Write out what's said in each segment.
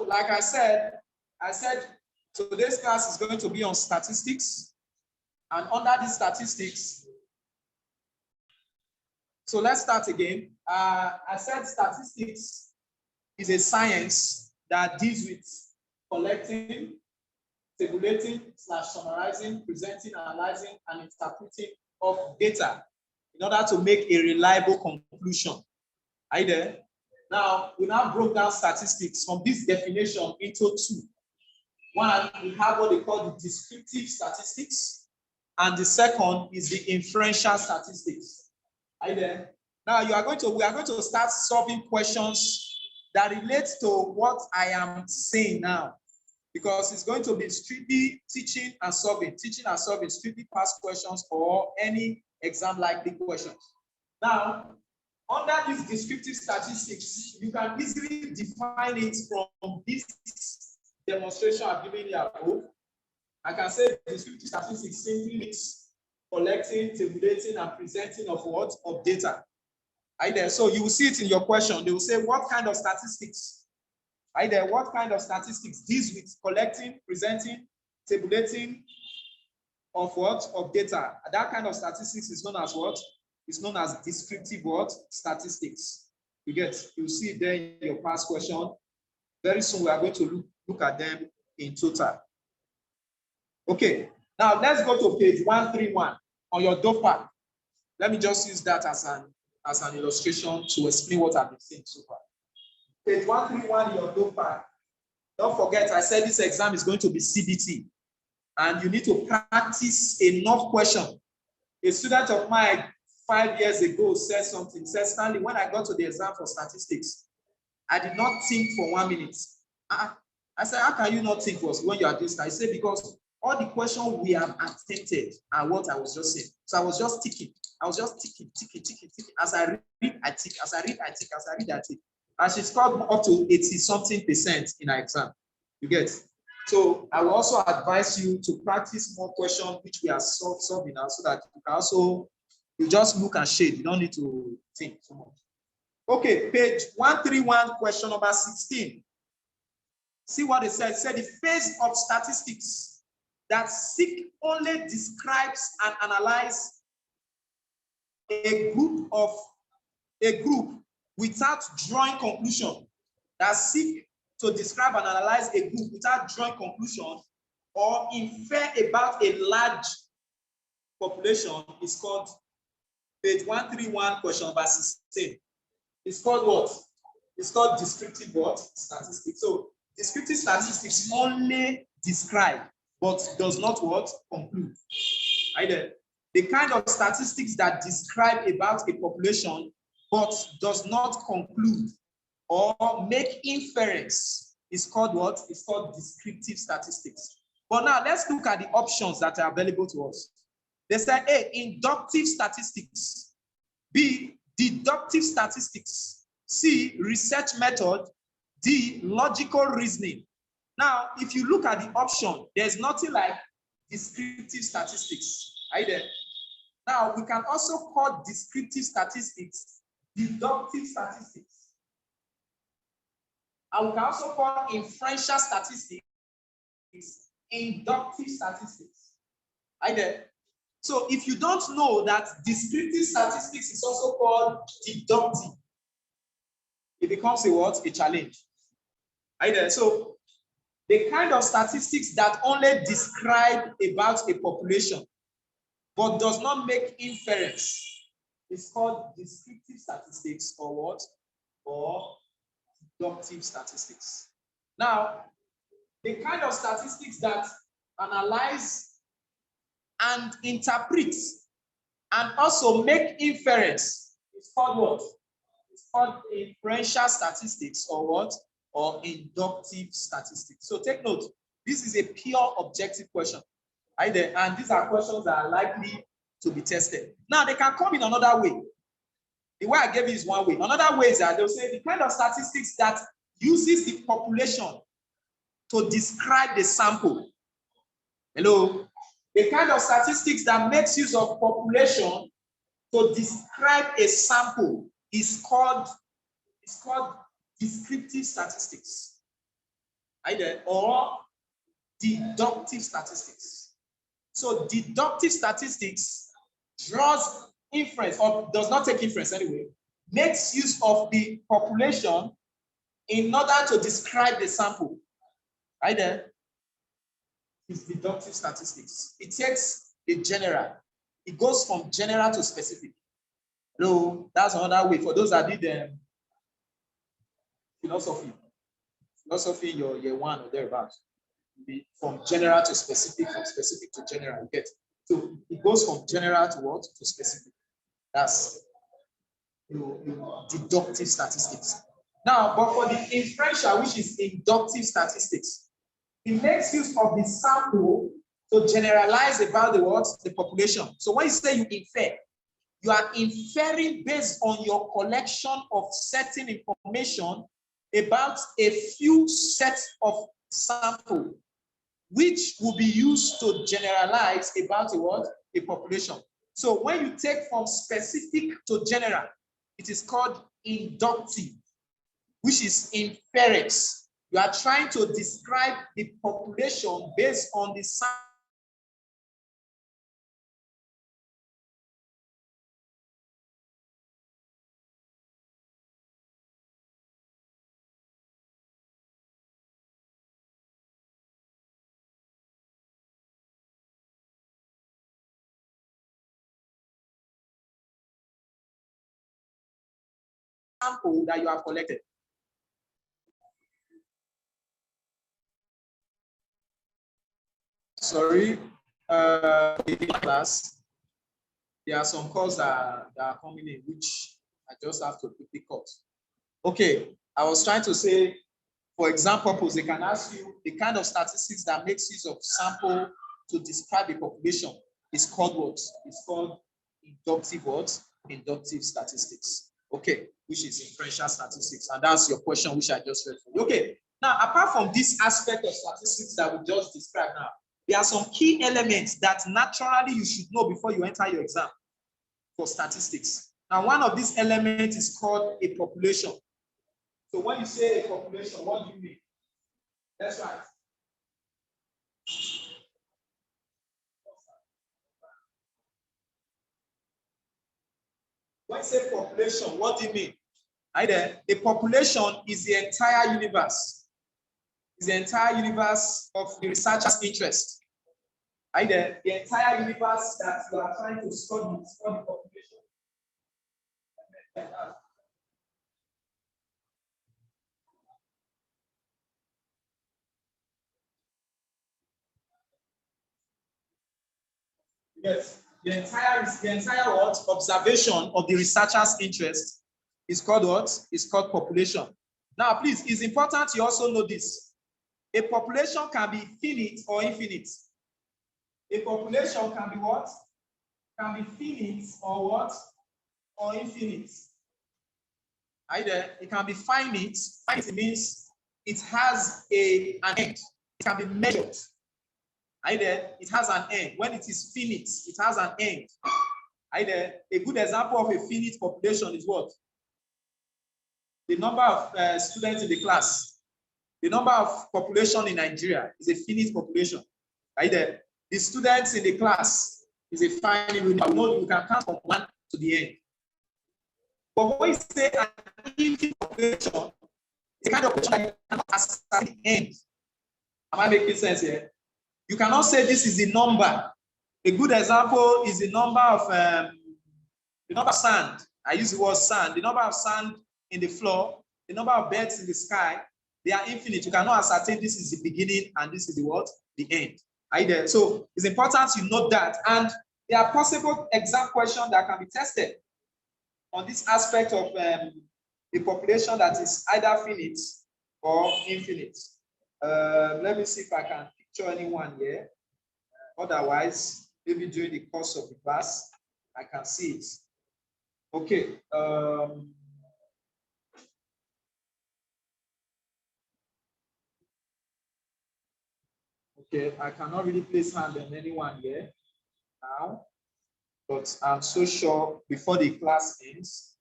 like I said, today's class is going to be on statistics. And under these statistics, so let's start again. I said statistics is a science that deals with collecting, tabulating, summarizing, presenting, analyzing, and interpreting of data in order to make a reliable conclusion. Are you there? Now, we now broke down statistics from this definition into two. One, we have what they call the descriptive statistics, and the second is the inferential statistics. Are you there? Now, we are going to start solving questions that relate to what I am saying now, because it's going to be strictly teaching and solving, strictly past questions or any exam likely questions. Now, under these descriptive statistics, you can easily define it from this demonstration I've given you above. I can say descriptive statistics simply means collecting, tabulating, and presenting of what? Of data. Right there. So you will see it in your question. They will say, what kind of statistics? Right there. What kind of statistics deals with collecting, presenting, tabulating of what? Of data. That kind of statistics is known as what? It's known as descriptive what? Statistics. You get? You see it there in your past question. Very soon we are going to look at them in total. Okay. Now let's go to page 131 on your DOPA. Let me just use that as an illustration to explain what I've been saying so far. Page 131 in your DOPA. Don't forget, I said this exam is going to be CBT, and you need to practice enough questions. A student of mine 5 years ago said something. Said, Stanley, when I got to the exam for statistics, I did not think for 1 minute. I said, how can you not think for when you are doing statistics? I said, because all the questions we have attempted are what I was just saying. So I was just ticking. Ticking. As I read, I tick. As I read, I tick. As I read, I tick. And she scored up to 80-something% in her exam. You get? So I will also advise you to practice more questions which we are solving now, so that you can also, you just look and shade. You don't need to think so much. Okay, page 131, question number 16. See what it says. It said the phase of statistics that seek only describes and analyze a group without drawing conclusion. That seek to describe and analyze a group without drawing conclusion or infer about a large population is called, page 131, question number 16. It's called what? It's called descriptive what? Statistics. So descriptive statistics only describe, but does not what? Conclude. Right? The kind of statistics that describe about a population, but does not conclude or make inference is called what? It's called descriptive statistics. But now let's look at the options that are available to us. They say A, inductive statistics. B, deductive statistics. C, research method. D, logical reasoning. Now, if you look at the option, there's nothing like descriptive statistics. Are you there? Now, we can also call descriptive statistics deductive statistics. And we can also call inferential statistics inductive statistics. Are you there? So if you don't know that descriptive statistics is also called deductive, it becomes a what? A challenge. Are you there? So the kind of statistics that only describe about a population but does not make inference is called descriptive statistics, or what? Or deductive statistics. Now, the kind of statistics that analyze and interpret and also make inference is called what? It's called inferential statistics, or what? Or inductive statistics. So take note, this is a pure objective question. Right there? And these are questions that are likely to be tested. Now, they can come in another way. The way I gave you is one way. Another way is that they'll say the kind of statistics that uses the population to describe the sample. Hello? The kind of statistics that makes use of population to describe a sample is called descriptive statistics. either, or deductive statistics. So deductive statistics draws inference, or does not take inference anyway, makes use of the population in order to describe the sample. Right there is deductive statistics. It takes the general. It goes from general to specific. So that's another way for those that did philosophy your year one or thereabouts. From general to specific, from specific to general, you get. So it goes from general to what? To specific. That's deductive statistics. Now, but for the inferential, which is inductive statistics, it makes use of the sample to generalize about the what? The population. So when you say you infer, you are inferring based on your collection of certain information about a few sets of sample, which will be used to generalize about a what? A population. So when you take from specific to general, it is called inductive, which is inference. You are trying to describe the population based on the sample. Sample that you have collected. Sorry, class. There are some calls that are coming in, which I just have to quickly cut. Okay, I was trying to say, for example, purpose, they can ask you the kind of statistics that makes use of sample to describe a population is called what? It's called inductive what? Inductive statistics. Okay, which is inferential statistics. And that's your question, which I just read for you. Okay, now apart from this aspect of statistics that we just described now, there are some key elements that naturally you should know before you enter your exam for statistics. Now, one of these elements is called a population. So when you say a population, what do you mean? That's right. When you say population, what do you mean? Either a population is the entire universe. Is the entire universe of the researcher's interest. Either the entire universe that you are trying to study is called the population. Yes, the entire what? Observation of the researcher's interest is called what? It's called population. Now, please, it's important you also know this. A population can be finite or infinite. A population can be what? Can be finite or what? Or infinite. Either it can be finite. Finite means it has an end. It can be measured. Either it has an end. When it is finite, it has an end. Either a good example of a finite population is what? The number of students in the class. The number of population in Nigeria is a finite population. Either the students in the class is a finite. We know you can count from 1 to the end. But when you say an infinite population, it's a kind of population that you cannot assign the end. Am I making sense here? You cannot say this is the number. A good example is the number of sand. I use the word sand. The number of sand in the floor, the number of birds in the sky, they are infinite. You cannot ascertain this is the beginning and this is the what? The end. Either. So it's important you note that. And there are possible exam questions that can be tested on this aspect of the population that is either finite or infinite. Let me see if I can picture anyone here. Otherwise, maybe during the course of the class, I can see it. Okay. Okay, I cannot really place hand on anyone here now, but I'm so sure before the class ends,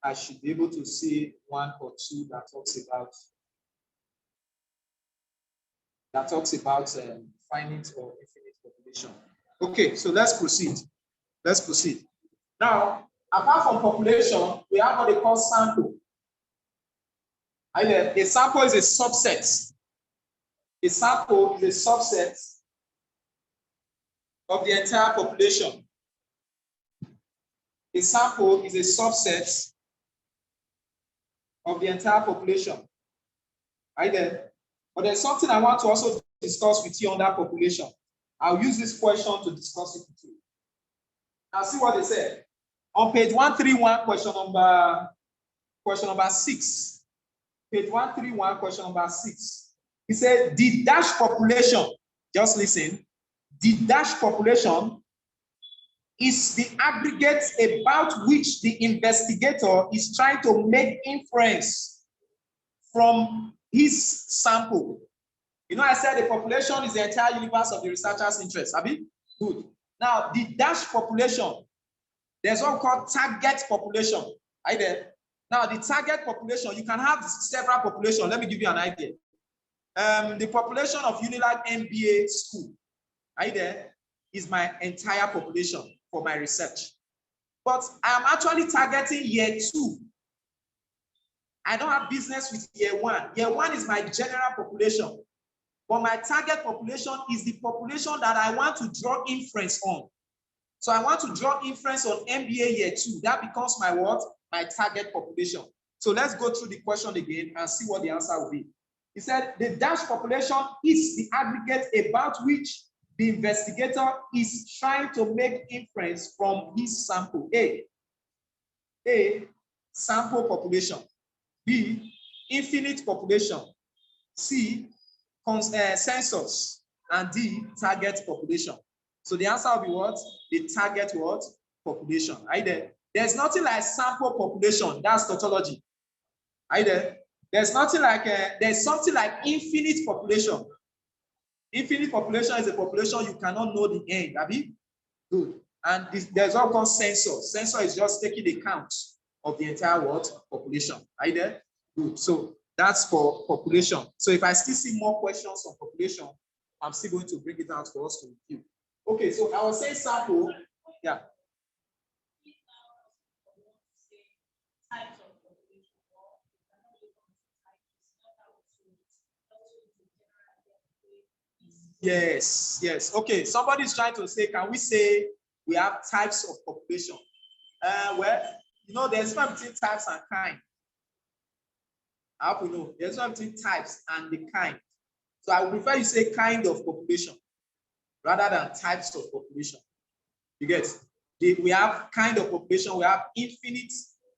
I should be able to see one or two that talks about that talks about finite or infinite population. Okay, so let's proceed. Let's proceed. Now, apart from population, we have what they call sample. A sample is a subset. A sample is a subset of the entire population. A sample is a subset of the entire population. Right there. But there's something I want to also discuss with you on that population. I'll use this question to discuss it with you. Now see what they said. On page 131, question number 6. Page 131, question number 6. He said, the dash population, just listen, the dash population is the aggregate about which the investigator is trying to make inference from his sample. You know, I said the population is the entire universe of the researcher's interest. Abi? Good. Now, the dash population, there's one called target population. Right there. Now, the target population, you can have several populations. Let me give you an idea. The population of Unilag MBA school, right there, is my entire population for my research. But I'm actually targeting year 2. I don't have business with year 1. Year 1 is my general population. But my target population is the population that I want to draw inference on. So I want to draw inference on MBA year 2. That becomes my what? My target population. So let's go through the question again and see what the answer will be. He said the dash population is the aggregate about which the investigator is trying to make inference from his sample. A, sample population. B, infinite population. C, census. And D, target population. So the answer will be what? The target what? Population. Right there. There's nothing like sample population. That's tautology. Right there. There's nothing like, there's something like infinite population. Infinite population is a population you cannot know the end. Abi? Good. And there's what called census. Census is just taking account of the entire what? Population. Right there? Good. So that's for population. So if I still see more questions on population, I'm still going to bring it out for us to review. Okay, so I will say sample. Yeah. Yes, yes. Okay, somebody is trying to say, can we say we have types of population? Well, you know, there's one between types and kind. I hope you know. There's one between types and the kind. So I would prefer you say kind of population rather than types of population. You get? We have kind of population, we have infinite,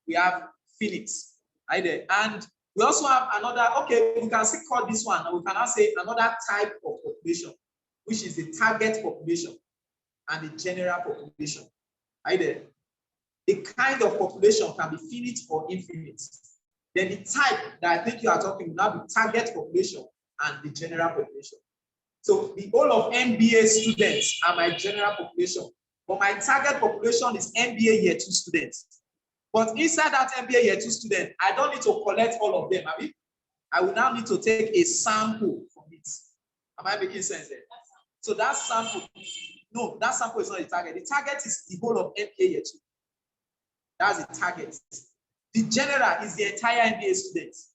we have finite. Right there. And we also have another, okay, we can still call this one, and we can now say another type of population, which is the target population and the general population. Right there. The kind of population can be finite or infinite. Then the type that I think you are talking about will now be target population and the general population. So the whole of MBA students are my general population, but my target population is MBA year 2 students. But inside that MBA year 2 student, I don't need to collect all of them. I will now need to take a sample from it. Am I making sense there? So that sample, no, that sample is not the target. The target is the whole of MBA year 2. That's the target. The general is the entire MBA students.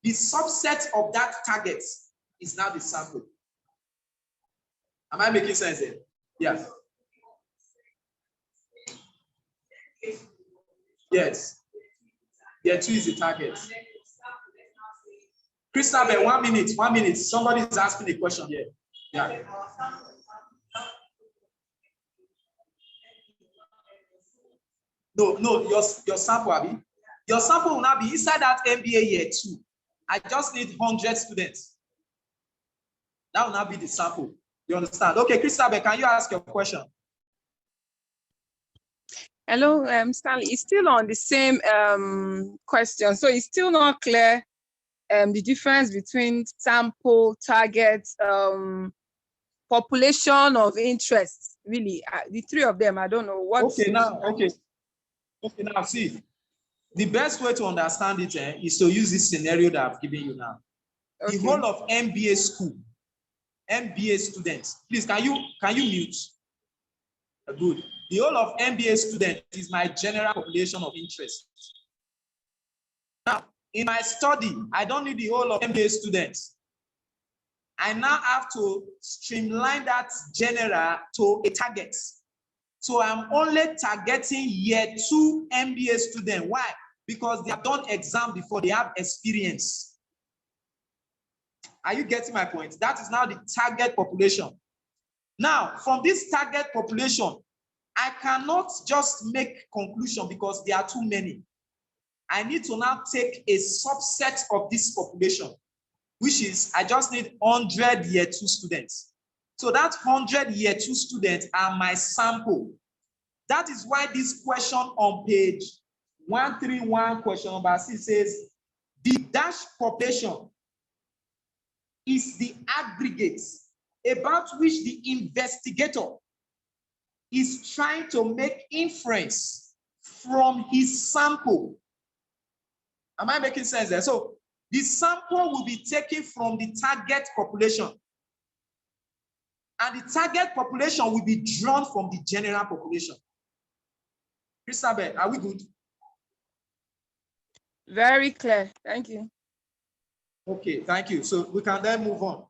The subset of that target is now the sample. Am I making sense there? Yeah. Yes. Year 2 is the target. Christabel, 1 minute, 1 minute. Somebody is asking a question here. Yeah. No, your sample, Abi. Your sample will now be inside that MBA year 2. I just need 100 students. That will not be the sample. You understand? Okay, Christabel, can you ask your question? Hello, Stanley. It's still on the same question. So it's still not clear the difference between sample, target, population of interest. Really, the three of them, I don't know what. Okay, now, see. The best way to understand it is to use this scenario that I've given you now. Okay. The whole of MBA school, MBA students. Please, can you mute? Good. The whole of MBA students is my general population of interest. Now, in my study, I don't need the whole of MBA students. I now have to streamline that general to a target. So I'm only targeting year 2 MBA students. Why? Because they have done exam before, they have experience. Are you getting my point? That is now the target population. Now, from this target population, I cannot just make conclusion because there are too many. I need to now take a subset of this population, which is I just need 100 year 2 students. So that 100 year 2 students are my sample. That is why this question on page 131, question number 6 says, the dash population is the aggregate about which the investigator is trying to make inference from his sample. Am I making sense there? So the sample will be taken from the target population. And the target population will be drawn from the general population. Christabel, are we good? Very clear. Thank you. Okay, thank you. So we can then move on.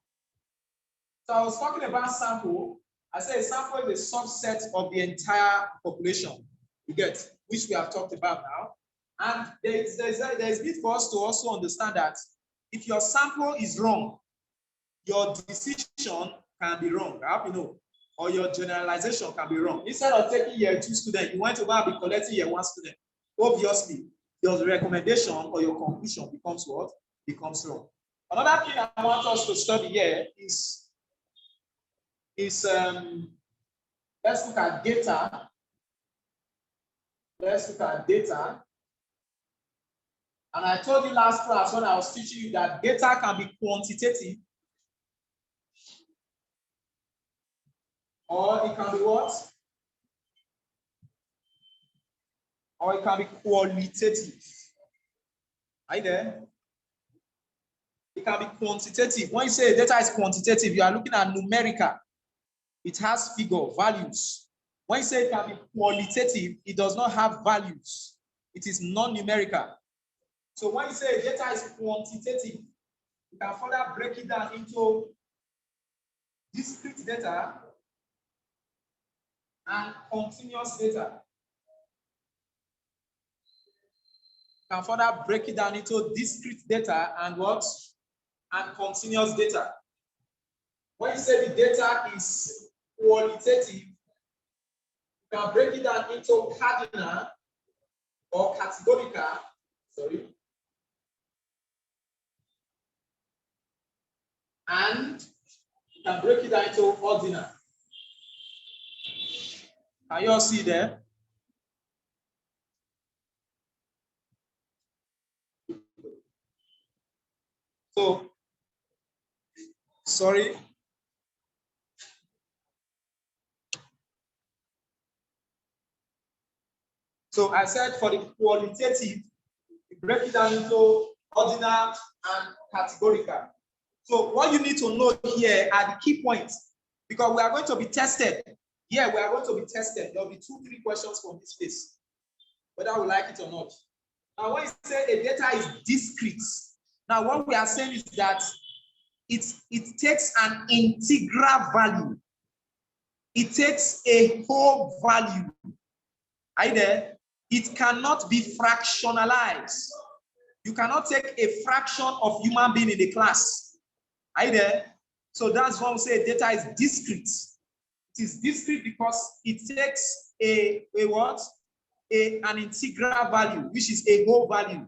So I was talking about sample. I said a sample is a subset of the entire population, you get, which we have talked about now. And there's need for us to also understand that if your sample is wrong, your decision can be wrong. I hope you know. Or your generalization can be wrong. Instead of taking year 2 student, you went to be collecting year 1 student. Obviously, your recommendation or your conclusion becomes what? Becomes wrong. Another thing I want us to study here is let's look at data. Let's look at data. And I told you last class when I was teaching you that data can be quantitative, or it can be what? Or it can be qualitative. Are you there? It can be quantitative. When you say data is quantitative, you are looking at numerical. It has figure, values. When you say it can be qualitative, it does not have values. It is non-numerical. So when you say data is quantitative, you can further break it down into discrete data and continuous data. You can further break it down into discrete data and what? And continuous data. When you say the data is qualitative, you can break it down into cardinal or categorical, sorry. And you can break it down into ordinal. Can you all see there? So, sorry. So I said for the qualitative, you break it down into ordinal and categorical. So what you need to know here are the key points, because we are going to be tested. Yeah, we are going to be tested. There will be 2-3 questions from this space, whether we like it or not. Now, when you say a data is discrete, now what we are saying is that it takes an integral value. It takes a whole value. Are you there? It cannot be fractionalized. You cannot take a fraction of human being in the class. Are you there? So that's why we say data is discrete. It is discrete because it takes an integral value, which is a whole value.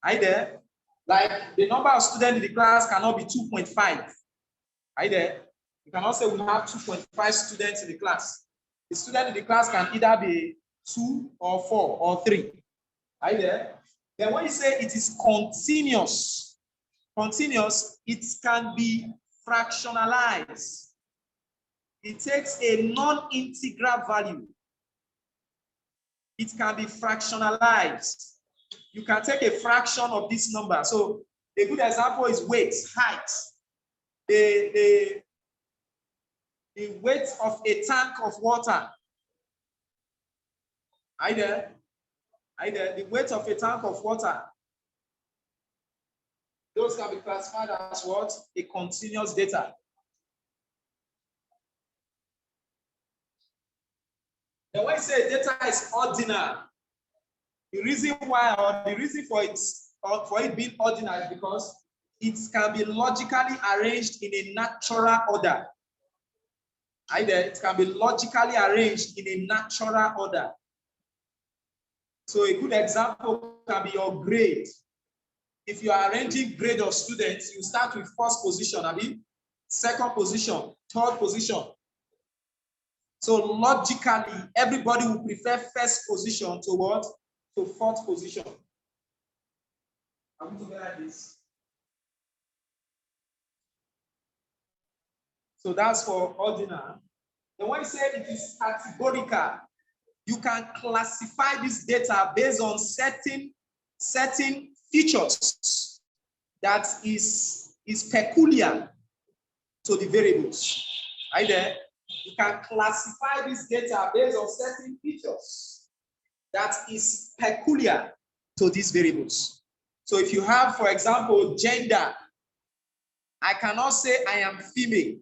Are you there? Like the number of students in the class cannot be 2.5. Are you there? You cannot say we have 2.5 students in the class. The student in the class can either be 2 or 4 or 3. Are you there? Then when you say it is continuous, it can be fractionalized. It takes a non-integral value. It can be fractionalized. You can take a fraction of this number. So A good example is weight, height. The weight of a tank of water. Either the weight of a tank of water. Those can be classified as what? A continuous data. Then when you say data is ordinal, the reason why, or the reason for it being ordinal is because it can be logically arranged in a natural order. Either it can be logically arranged in a natural order. So a good example can be your grade. If you are arranging grade of students, you start with first position, second position, third position. So logically, everybody will prefer first position to what? To fourth position. Are we together like this? So that's for ordinal. And when you say it is categorical, you can classify this data based on certain features that is peculiar to the variables. Right there? You can classify this data based on certain features that is peculiar to these variables. So if you have, for example, gender, I cannot say I am female.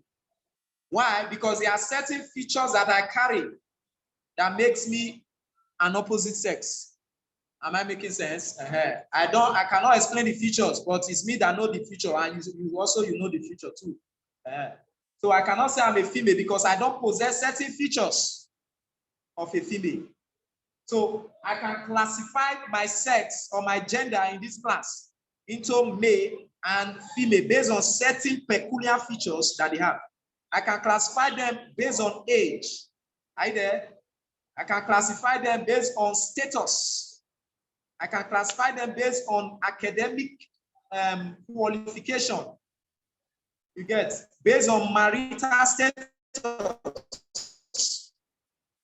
Why? Because there are certain features that I carry that makes me an opposite sex. Am I making sense? I cannot explain the features, but it's me that know the feature, and you also know the feature too. So I cannot say I'm a female because I don't possess certain features of a female. So I can classify my sex or my gender in this class into male and female based on certain peculiar features that they have. I can classify them based on age. I can classify them based on status. I can classify them based on academic qualification. You get, based on marital status.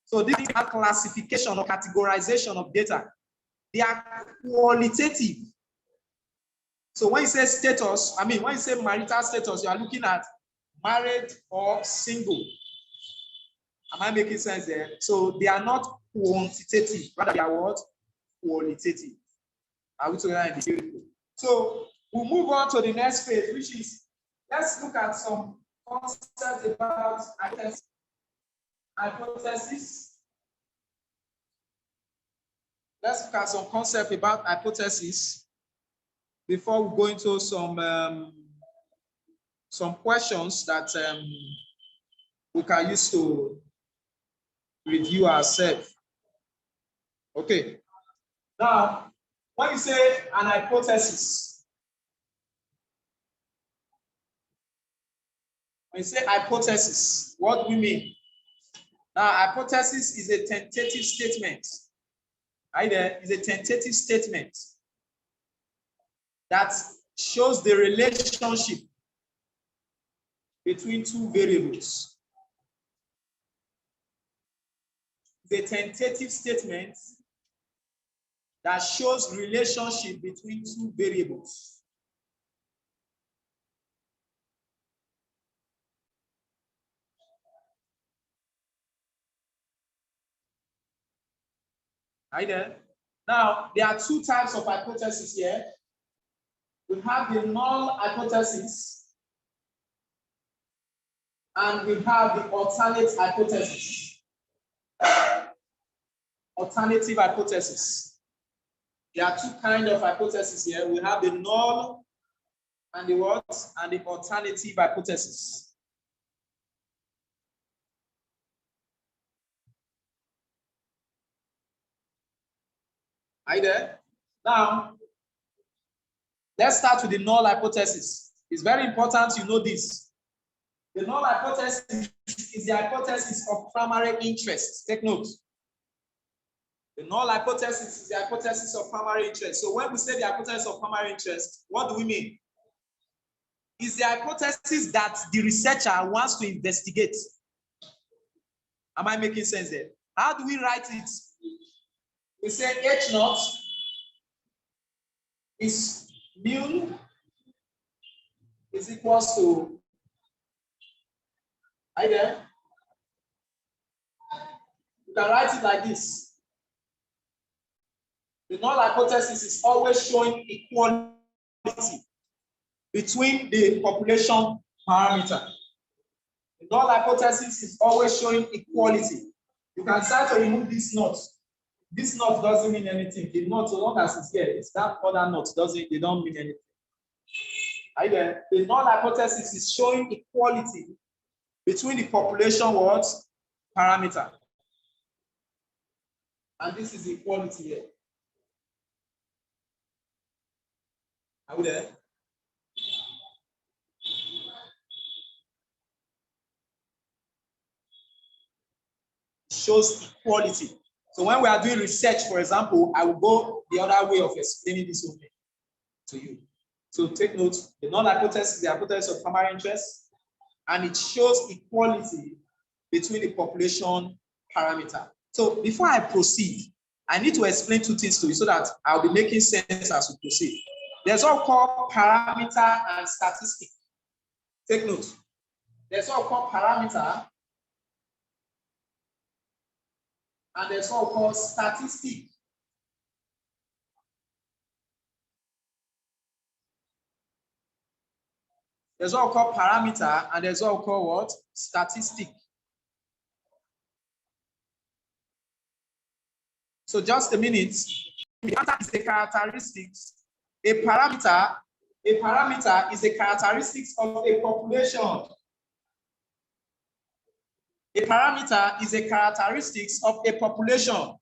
So this is a classification or categorization of data. They are qualitative. So when you say status, when you say marital status, you are looking at married or single. Am I making sense there? So they are not quantitative, rather they are what? Qualitative. Are we together in the beautiful? So we'll move on to the next phase, which is, let's look at some concepts about hypothesis. Let's look at some concepts about hypothesis before we go into some questions that we can use to review ourselves. Okay. Now, when you say an hypothesis, what do we mean? Now, hypothesis is a tentative statement. Either is a tentative statement that shows the relationship between two variables. The tentative statement that shows relationship between two variables. Right there. Now, there are two types of hypotheses here. We have the null hypothesis and we have the alternate hypothesis. Alternative hypothesis. There are two kinds of hypotheses here. We have the null and the what? And the alternative hypothesis. Are you there? Now, let's start with the null hypothesis. It's very important you know this. The null hypothesis is the hypothesis of primary interest. Take note. The null hypothesis is the hypothesis of primary interest. So when we say the hypothesis of primary interest, what do we mean? It's the hypothesis that the researcher wants to investigate. Am I making sense there? How do we write it? We say H naught is mu is equals to, are you there? You can write it like this. The null hypothesis is always showing equality between the population parameter. The null hypothesis is always showing equality. You can start to remove this knot. This knot doesn't mean anything. The knot, so long as it's here, it's that other knot they don't mean anything. Are you there? The null hypothesis is showing equality between the population what? Parameter. And this is the equality here. Are we there? It shows equality. So when we are doing research, for example, I will go the other way of explaining this whole thing to you. So take note, the null hypothesis is the hypothesis of primary interest, and it shows equality between the population parameter. So before I proceed, I need to explain two things to you so that I'll be making sense as we proceed. There's what we call parameter and statistic. Take note. There's what we call parameter and there's what we call statistic. There's what we call parameter and there's what we call what? Statistic. So just a minute. The answer is the characteristics. A parameter is a characteristics of a population. A parameter is a characteristics of a population.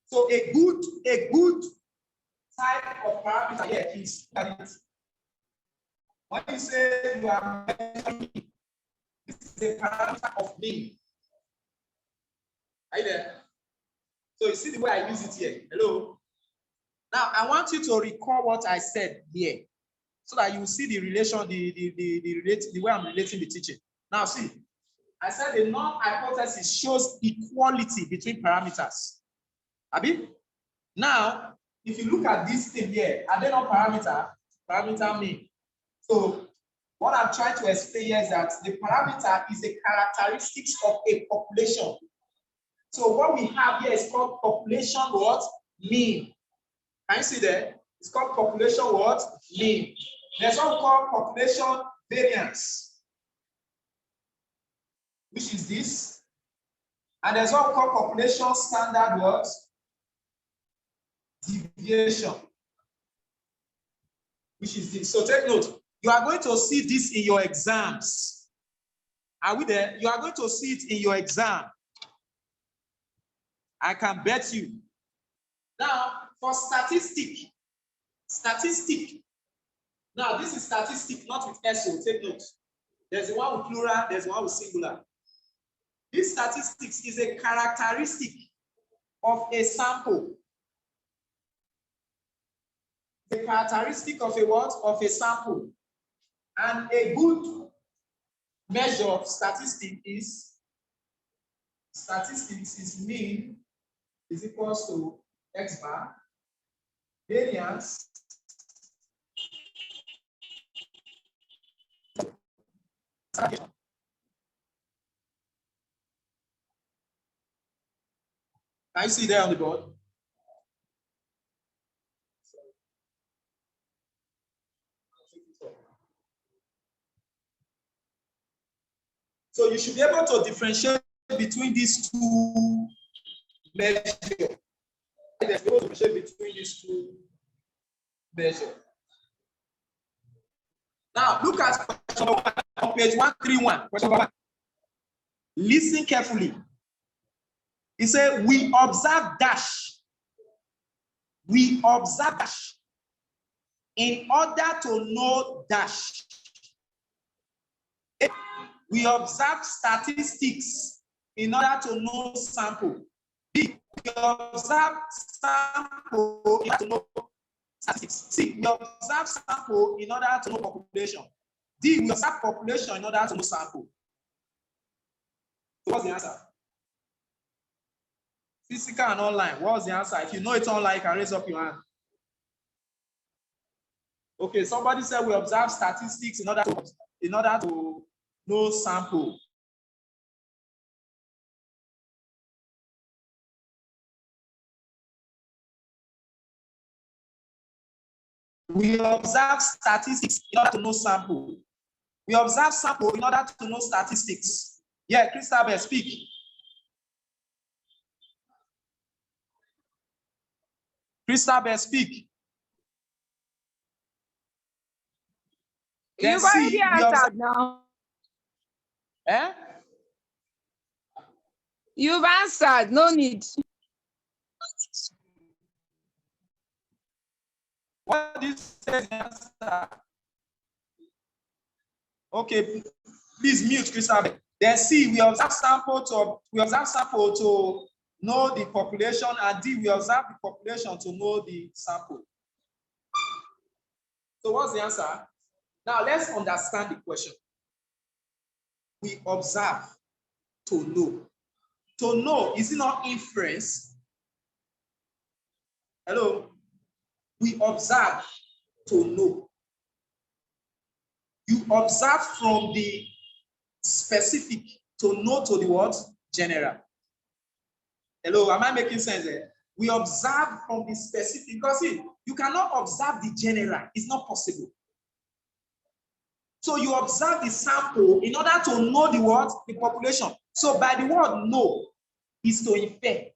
So a good type of parameter here is that when you say you are measuring, this is a parameter of mean. Are you there? So you see the way I use it here. Hello. Now I want you to recall what I said here, so that you see the relation, the way I'm relating the teaching. Now see, I said the null hypothesis shows equality between parameters. Abi? Now, if you look at this thing here, are they not parameter? Parameter mean. So what I'm trying to explain here is that the parameter is a characteristics of a population. So what we have here is called population what? Mean. Can you see there? It's called population what? Mean. There's what we call population variance, which is this. And there's what we call population standard what? Deviation, which is this. So take note, you are going to see this in your exams. Are we there? You are going to see it in your exam. I can bet you. Now, for statistic. Now, this is statistic, not with SO. Take note. There's the one with plural, there's the one with singular. This statistics is a characteristic of a sample. The characteristic of a what? Of a sample. And a good measure of statistics is mean is equals to X bar, variance can you see there on the board? So you should be able to differentiate between these two measures. There's no differentiate between these two measures. Now look at question 1 on page 131. Question 1. Listen carefully. It says, we observe dash. We observe dash in order to know dash. We observe statistics in order to know sample. B, we observe sample in order to know statistics. C, we observe sample in order to know population. D, we observe population in order to know sample. So what's the answer? Physical and online. What's the answer? If you know it's online, you can raise up your hand. Okay, somebody said we observe statistics in order to know sample. We observe statistics in order to know sample. We observe sample in order to know statistics. Yeah, Christabel, speak. Christabel, speak. You've already answered now. Eh? You've answered, no need. What did you say? Okay, please mute Christabel. Then C, we observe sample to know the population, and D, we observe the population to know the sample. So what's the answer? Now let's understand the question. We observe to know. To know, is it not inference? Hello? We observe to know. You observe from the specific to know to the what? General. Hello, am I making sense there? We observe from the specific, because see, you cannot observe the general. It's not possible. So you observe the sample in order to know the what? The population. So by the word know is to infer.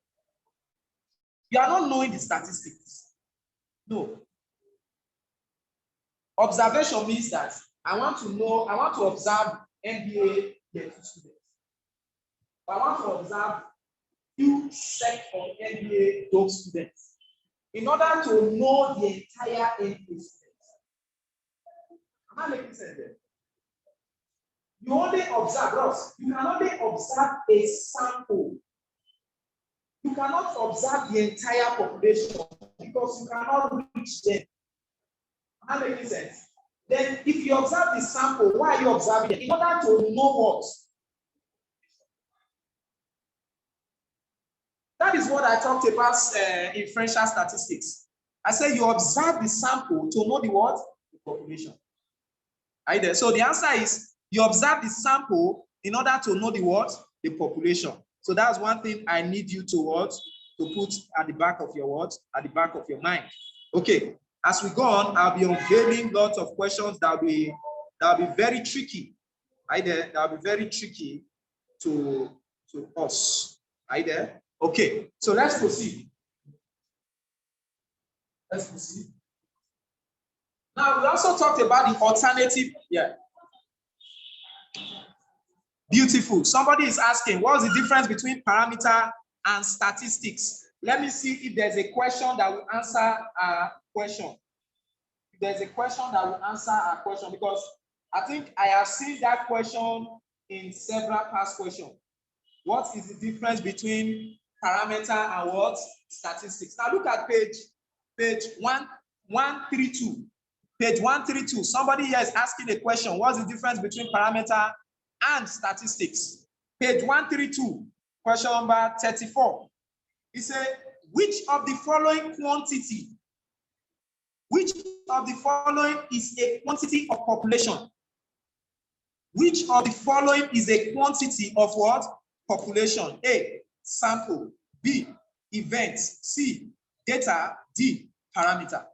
You are not knowing the statistics. No. Observation means that I want to observe MBA year 2 students. I want to observe few set of MBA those students in order to know the entire MBA students. Am I making sense there? You only observe, Ross. You can only observe a sample. You cannot observe the entire population because you cannot reach them. Am I making sense? Then, if you observe the sample, why are you observing it? In order to know what? That is what I talked about inferential statistics. I said you observe the sample to know the what? The population. Are you there? So the answer is you observe the sample in order to know the what? The population. So that's one thing I need you to what? To put at the back of your what? At the back of your mind. Okay. As we go on, I'll be unveiling lots of questions that'll be very tricky. Are you there? That'll be very tricky to us. Are you there? Okay, so let's proceed. Let's proceed. Now, we also talked about the alternative. Yeah. Beautiful. Somebody is asking, what's the difference between parameter and statistics? Let me see if there's a question that will answer our question. If there's a question that will answer our question, because I think I have seen that question in several past questions. What is the difference between parameter and what? Statistics. Now look at page 132. Page 132. Somebody here is asking a question. What's the difference between parameter and statistics? Page 132, question number 34. He said, which of the following is a quantity of population? Which of the following is a quantity of what? Population. A, sample. B, events. C, data. D, parameter.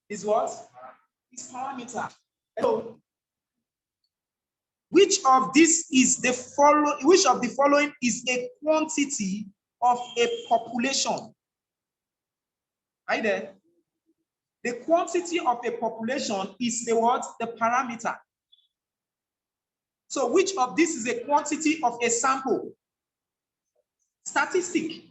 Is what? Is parameter. Hello. Which of the following is a quantity of a population? Are you there? The quantity of a population is the what? The parameter. So which of this is a quantity of a sample? Statistic.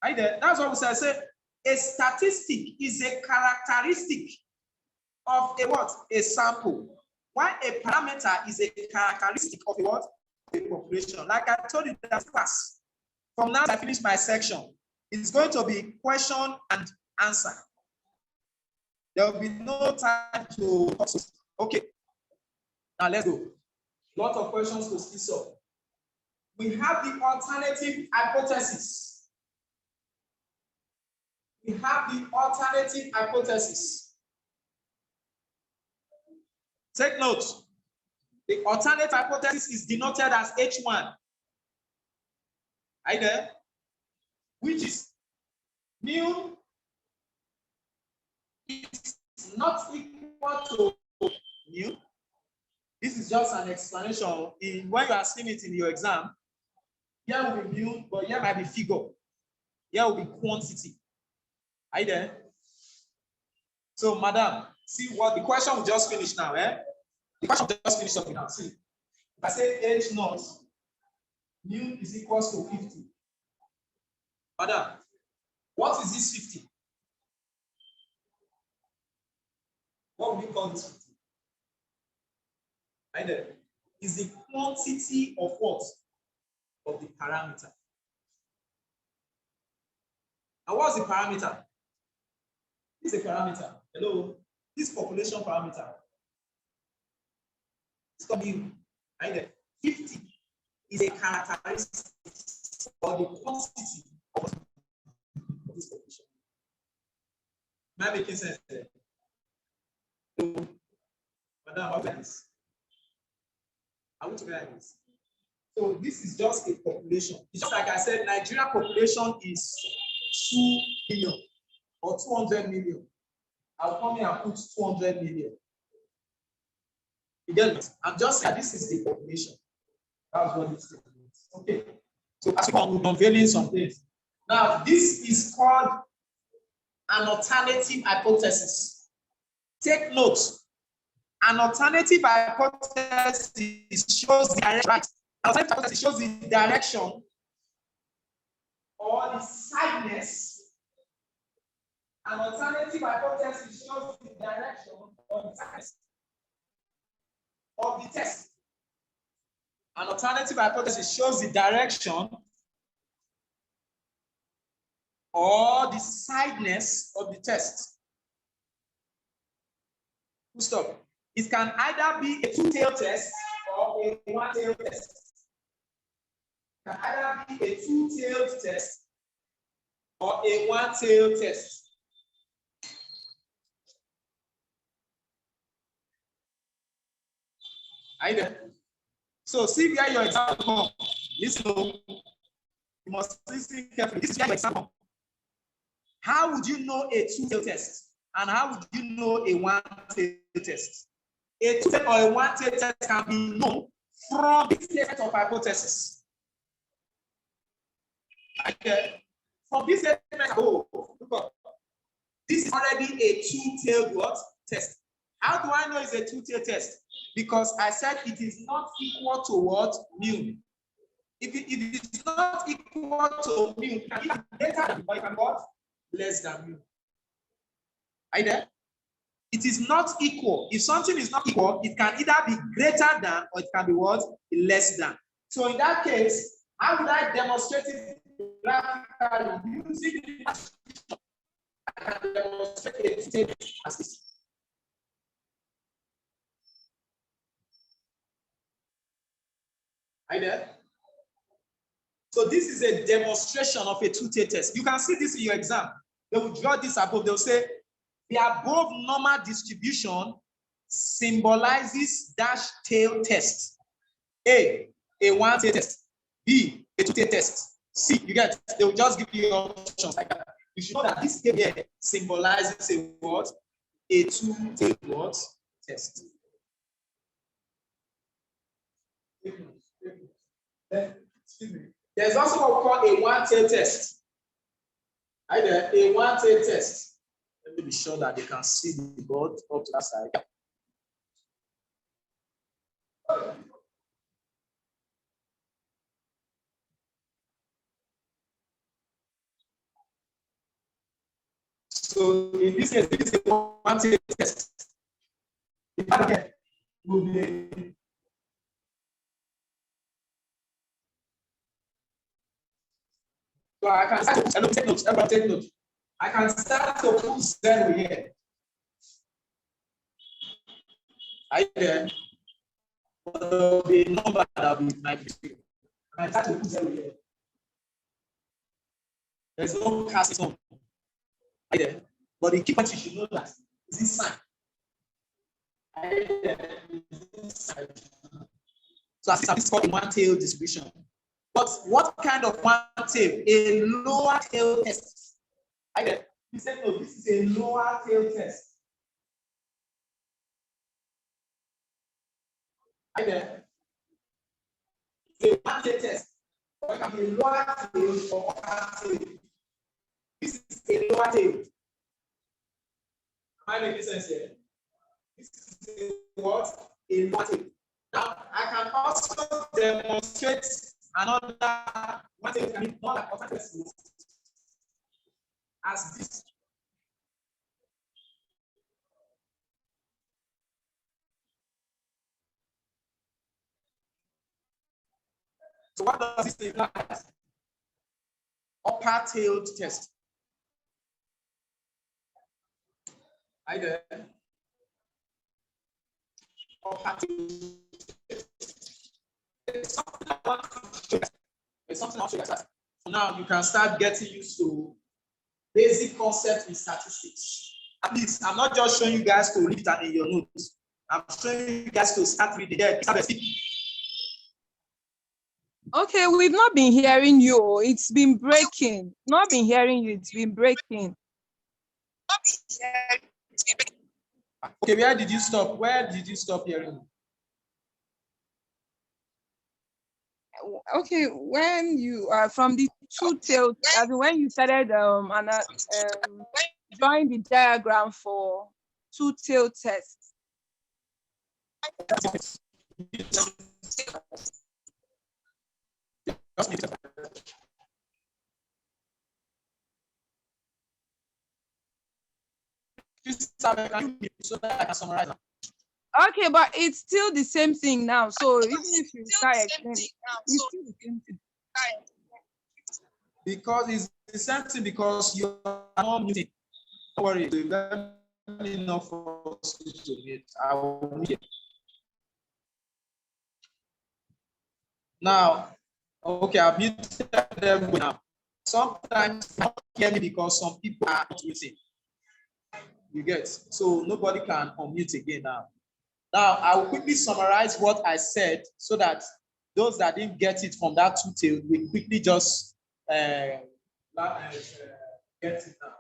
Are you there? That's what we say. A statistic is a characteristic of a what? A sample. While a parameter is a characteristic of a what? A population. Like I told you that class. From now I finish my section. It's going to be question and answer. There will be no time to. Okay. Now let's go. Lots of questions to still solve. We have the alternative hypothesis. We have the alternative hypothesis. Take note. The alternative hypothesis is denoted as H1. Are you there? Which is mu is not equal to mu. This is just an explanation. When you are seeing it in your exam, here will be mu, but here might be figure. Here will be quantity. Are you there? So, madam, see what the question we just finished now, eh? The question we just finished up now. See, if I say H naught, mu is equals to 50. Madam, what is this 50? What would we call this 50? Right there. Is the quantity of what? Of the parameter. And what's the parameter? This is a parameter. Hello? This population parameter. It's called mu. Right there. 50 is a characteristic or the quantity of this population. Am I making sense there? Madam, what is this? I want to get this. So this is just a population. It's just like I said, Nigeria population is 2 billion or 200 million. I'll come here and put 200 million. You get it? I'm just saying this is the population. That's what it's saying. Okay. So as we're unveiling some things. Now, this is called an alternative hypothesis. Take note. An alternative hypothesis shows the direction. Right? An alternative hypothesis shows the direction or the sideness. An alternative hypothesis shows the direction or the sideness of the test. An alternative hypothesis shows the direction or the sideness of the test. Full stop. It can either be a two-tailed test or a one-tailed test. It can either be a two-tailed test or a one-tailed test. Are you there? So see where your example comes. Listen, you must listen carefully. This is where your example. How would you know a two-tailed test? And how would you know a one-tailed test? A two-tailed or a one-tailed test can be known from this set of hypothesis. Okay. From this statement, oh, look up. This is already a two-tailed what? Test. How do I know it's a two-tailed test? Because I said it is not equal to what? Mu. If it is not equal to mu, it can be greater than or it can be what? Less than mu. Are you there? It is not equal. If something is not equal, it can either be greater than or it can be what? Less than. So in that case, how would I demonstrate it graphically? Using the I can demonstrate it as this. Are you there? So this is a demonstration of a two-tailed test. You can see this in your exam. They will draw this above. They'll say the above normal distribution symbolizes dash tail test. A one-tailed test. B, a two-tailed test. C, you get, they will just give you options like that. You should know that this tail here symbolizes a what? A two-tailed what? Test. Excuse me. There's also what we call a one-tailed test. Either a one-tailed test. Let me be sure that they can see the board up to that side. So in this case, this is a one-tailed test. The target will be so I can start to take notes. Everyone take notes. I can start to put 0 here. Are you there? The number that we might be. I can start to put 0 here. There's no casting on. But the key point you should know that is this sign. So as this is called a one-tail distribution. But what kind of one-tail? A lower tail test. You said no, this is a lower tail test. It's a one-tail test. Or it can be a lower tail or upper tail. This is a lower tail. Am I making sense here? This is a what? A lower tail. Now, I can also demonstrate another one tail, I mean, not like upper tail as this. So what does this mean? Upper-tailed test. Are you there? Upper-tailed test. It's something I want to show you. It's something I want to show you. So now you can start getting used to basic concepts in statistics. At least I'm not just showing you guys to read that in your notes. I'm showing you guys to start reading. Okay, we've not been hearing you. It's been breaking. Not been hearing you. It's been breaking. Okay, where did you stop? Where did you stop hearing? Okay, when you are from the two-tailed, as in when you started drawing the diagram for two-tailed test. So that I can summarize. Okay, but it's still the same thing now. So even if you start explaining, it's still the same thing. Because it's the same thing because you are not muting. Don't worry, let me know for switch to mute. I will mute. Now, okay, I've muted them now. Sometimes you don't hear me because some people are not muting. You get, so nobody can unmute again now. Now, I will quickly summarize what I said so that those that didn't get it from that two-tail will quickly just get it now.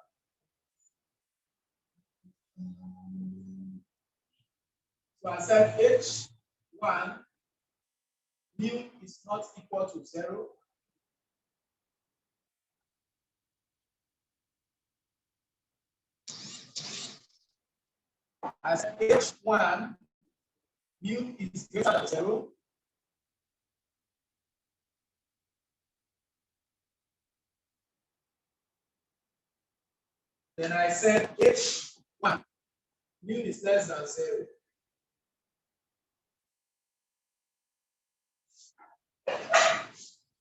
So I said H1 mu is not equal to 0. As H1 mu is greater than 0. Then I said H1 mu is less than 0.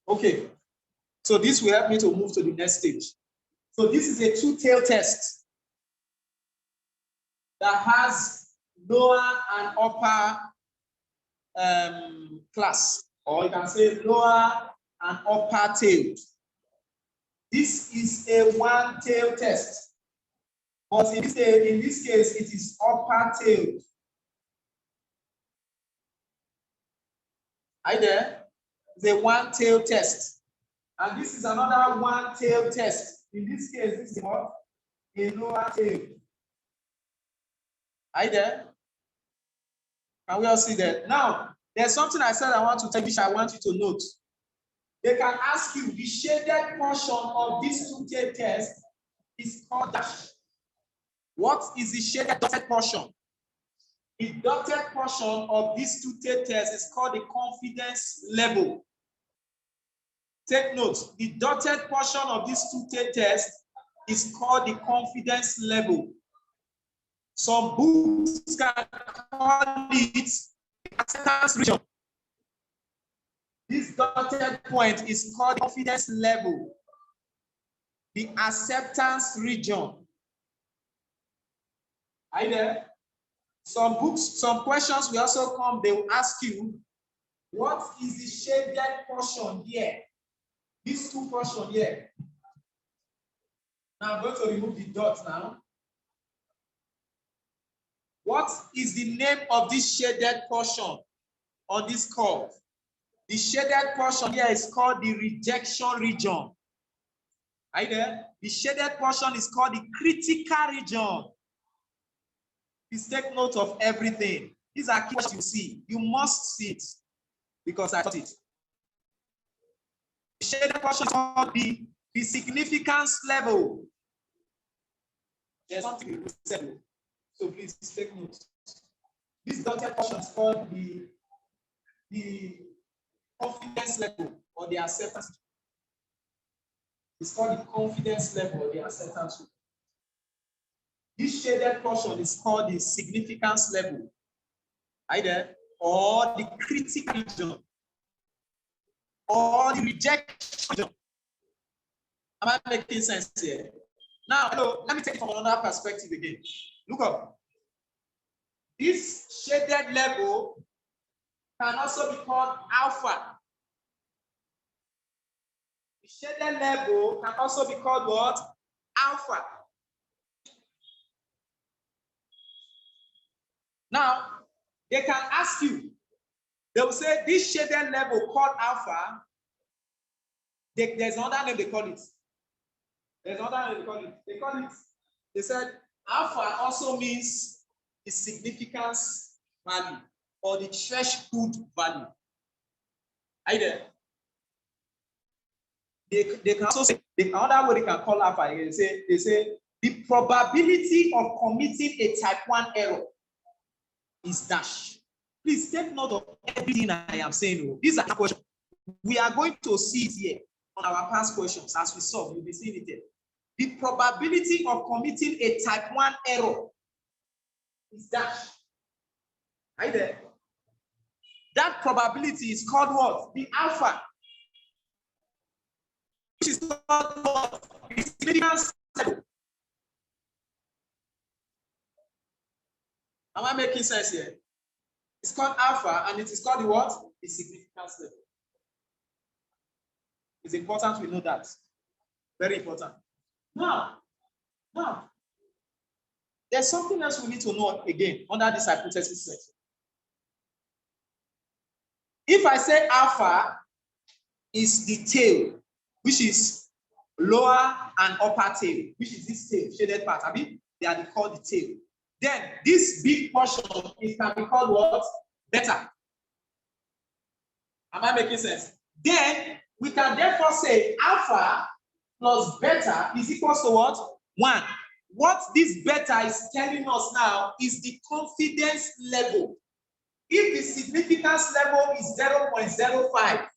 Okay, so this will help me to move to the next stage. So this is a two-tail test that has lower and upper class, or you can say lower and upper tailed. This is a one-tail test, but in this case, it is upper tailed. Are you there? It's a one-tail test. And this is another one-tail test. In this case, this is what? A lower tail. Are you there? Can we all see that? Now, there's something I said I want to tell you, I want you to note. They can ask you, the shaded portion of this two-tail test is called dash. What is the shaded dotted portion? The dotted portion of this two-tail test is called the confidence level. Take note, the dotted portion of this two-tail test is called the confidence level. Some books can call it acceptance region. This dotted point is called confidence level, the acceptance region. Are you there? Some books, some questions will also come, they will ask you, what is the shaded portion here? These two portions here. Now I'm going to remove the dot now. What is the name of this shaded portion on this curve? The shaded portion here is called the rejection region. Are you there? The shaded portion is called the critical region. Please take note of everything. These are keywords you see. You must see it because I taught it. The shaded portion is called the significance level. There's something we said, so please take note. This dotted portion is called the confidence level or the acceptance. It's called the confidence level or the acceptance. This shaded portion is called the significance level. Are you there? Or the critical region. Or the rejection region. Am I making sense here? Now, hello, let me take it from another perspective again. Look up. This shaded level can also be called alpha. The shaded level can also be called what? Alpha. Now, they can ask you, they will say this shaded level called alpha, there's another name they call it. There's another name they call it. They said alpha also means the significance value or the threshold value. Are you there? They can also say, another way they can call alpha, they say the probability of committing a type 1 error is dash. Please take note of everything I am saying. These are questions. We are going to see it here on our past questions as we saw. You'll be seeing it here. The probability of committing a type 1 error is dash. Are you there? That probability is called what? The alpha. Which is called what? The significance level. Am I making sense here? It's called alpha and it is called the what? The significance level. It's important we know that. Very important. Now, there's something else we need to know again under this hypothesis section. If I say alpha is the tail, which is lower and upper tail, which is this tail, shaded part, I mean, they are called the tail. Then this big portion it can be called what? Beta. Am I making sense? Then we can therefore say alpha plus beta is equal to what? 1. What this beta is telling us now is the confidence level. If the significance level is 0.05,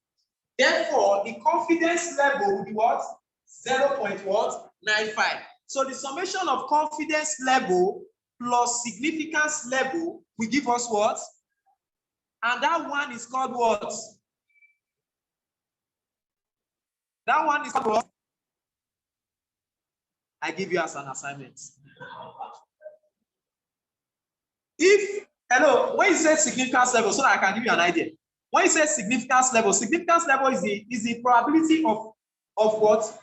therefore the confidence level will be what? 0.95. So the summation of confidence level plus significance level will give us what? And that one is called what? That one is called what? I give you as an assignment. When you say significance level, so that I can give you an idea. When you say significance level is the probability of what?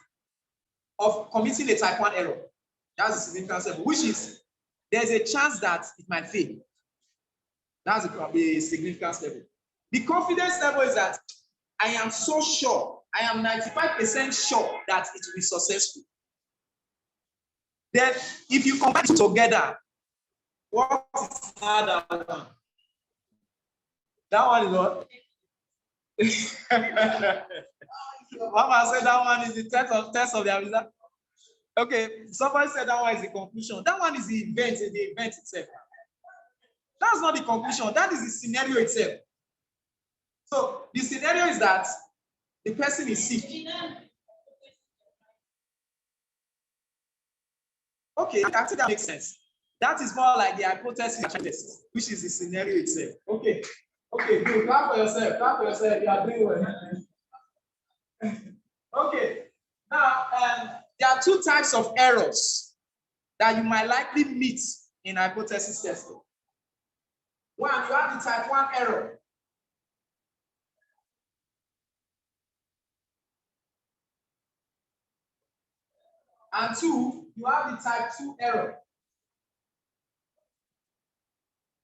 Of committing a type 1 error. That's the significance level, which is there's a chance that it might fail. That's the significance level. The confidence level is that I am so sure, I am 95% sure that it will be successful. Then, if you combine it together, what is that one? That one is what? Mama said that one is the test of the result. Okay, somebody said that one is the conclusion. That one is the event itself. That's not the conclusion. That is the scenario itself. So the scenario is that the person is sick. Okay, I think that makes sense. That is more like the hypothesis, which is the scenario itself. Okay, good. Clap for yourself. Clap for yourself. You are doing well. Okay. Now, there are 2 types of errors that you might likely meet in hypothesis testing. One, you have the type 1 error. And 2, you have the type 2 error.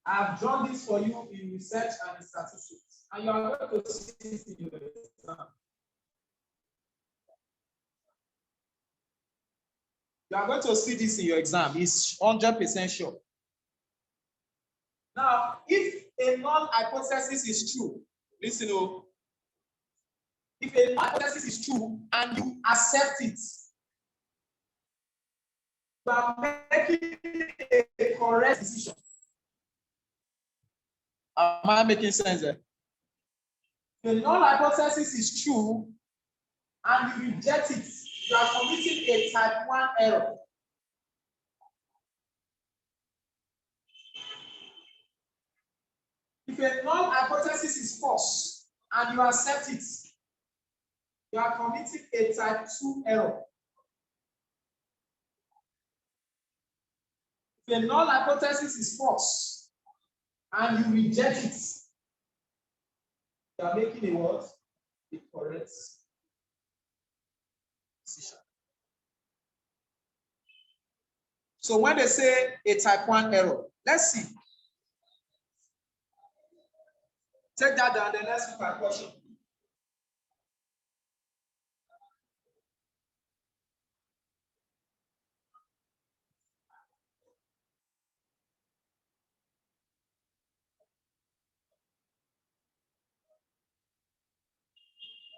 I've drawn this for you in research and statistics, and you are going to see this in your exam. You are going to see this in your exam. It's 100% sure. Now, if a null hypothesis is true, listen, if a null hypothesis is true and you accept it, you are making a correct decision. Am I making sense there? If a null hypothesis is true and you reject it, you are committing a type 1 error. If a null hypothesis is false and you accept it, you are committing a type 2 error. If a null hypothesis is false and you reject it, you are making a what? A correct decision. So when they say a type 1 error, let's see. Take that down, then let's look at question.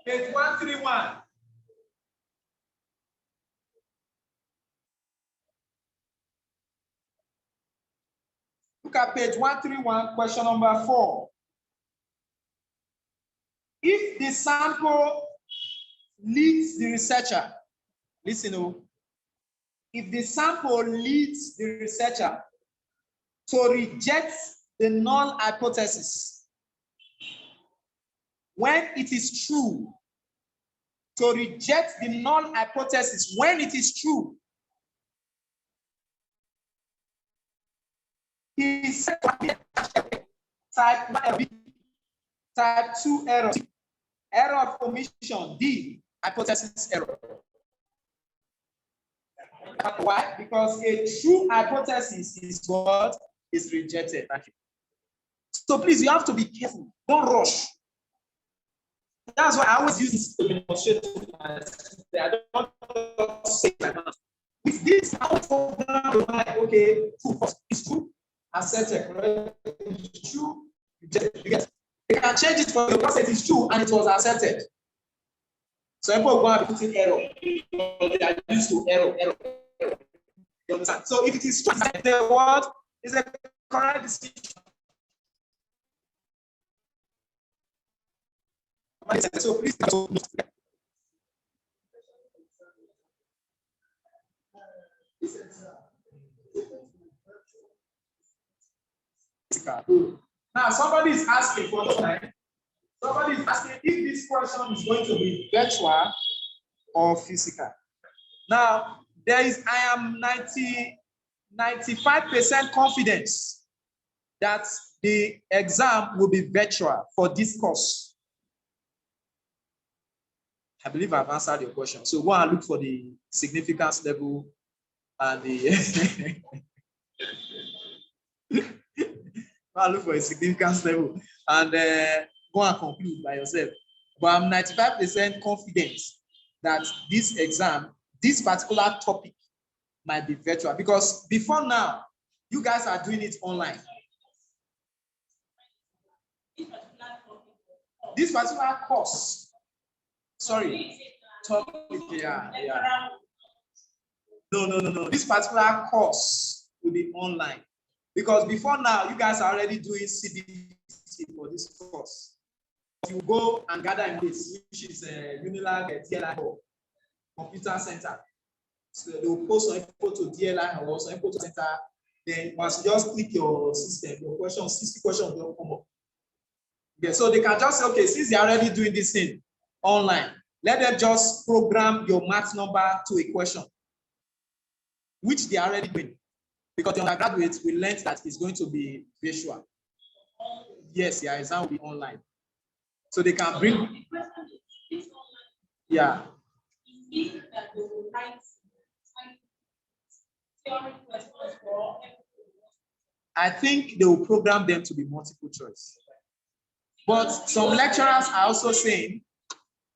Page 131. Look at page 131, question number 4. If the sample leads the researcher, listen, if the sample leads the researcher to reject the null hypothesis, when it is true, to reject the null hypothesis when it is true, he said type 2 error, error of omission, D, hypothesis error. Why? Because a true hypothesis is what is rejected. So please, you have to be careful. Don't rush. That's why I always use this to demonstrate. I don't say it like that. With this, I will like, okay, true, it's true, accepted, correct? It's true, rejected. They can change it for the process, it's true, and it was accepted. So people go and put in error. They are used to error. You understand? So if it is true, the word is a correct decision. So please. Now somebody is asking for time. Somebody is asking if this question is going to be virtual or physical. Now I am 95% confidence that the exam will be virtual for this course. I believe I've answered your question. So go and look for the significance level and the go and look for a significance level and go and conclude by yourself. But I'm 95% confident that this exam, this particular topic might be virtual, because before now, you guys are doing it online. This particular course, sorry, topic, yeah. No. This particular course will be online, because before now, you guys are already doing CBT for this course. You go and gather in this, which is Unilag DLI Computer Center. So they will post some info to DLI or some info to center. Then once you just click your system, your question, 60 questions will come up. Yeah, so they can just say, okay, since they're already doing this thing online, let them just program your math number to a question, which they are already doing. Because the undergraduates, we learned that it's going to be virtual. Yes, yeah, exam will be online. So they can bring. Yeah. I think they will program them to be multiple choice. But some lecturers are also saying,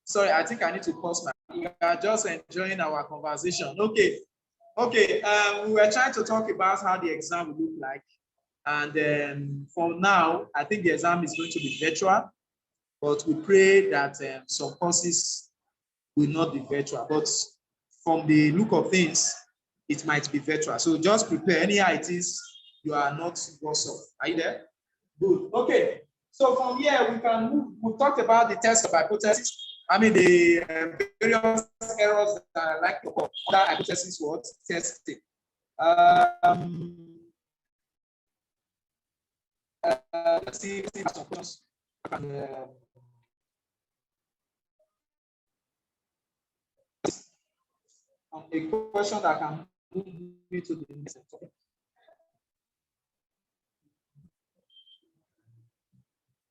sorry, I think I need to pause my, we are just enjoying our conversation. Okay. We were trying to talk about how the exam will look like. And then for now, I think the exam is going to be virtual, but we pray that some courses will not be virtual. But from the look of things, it might be virtual. So just prepare any ITs you are not worse off. Are you there? Good. Okay. So from here, we can move. We talked about the test of hypothesis. I mean, the various errors that I like to call that hypothesis what testing. Let's see some questions. A question that can move me to the next topic.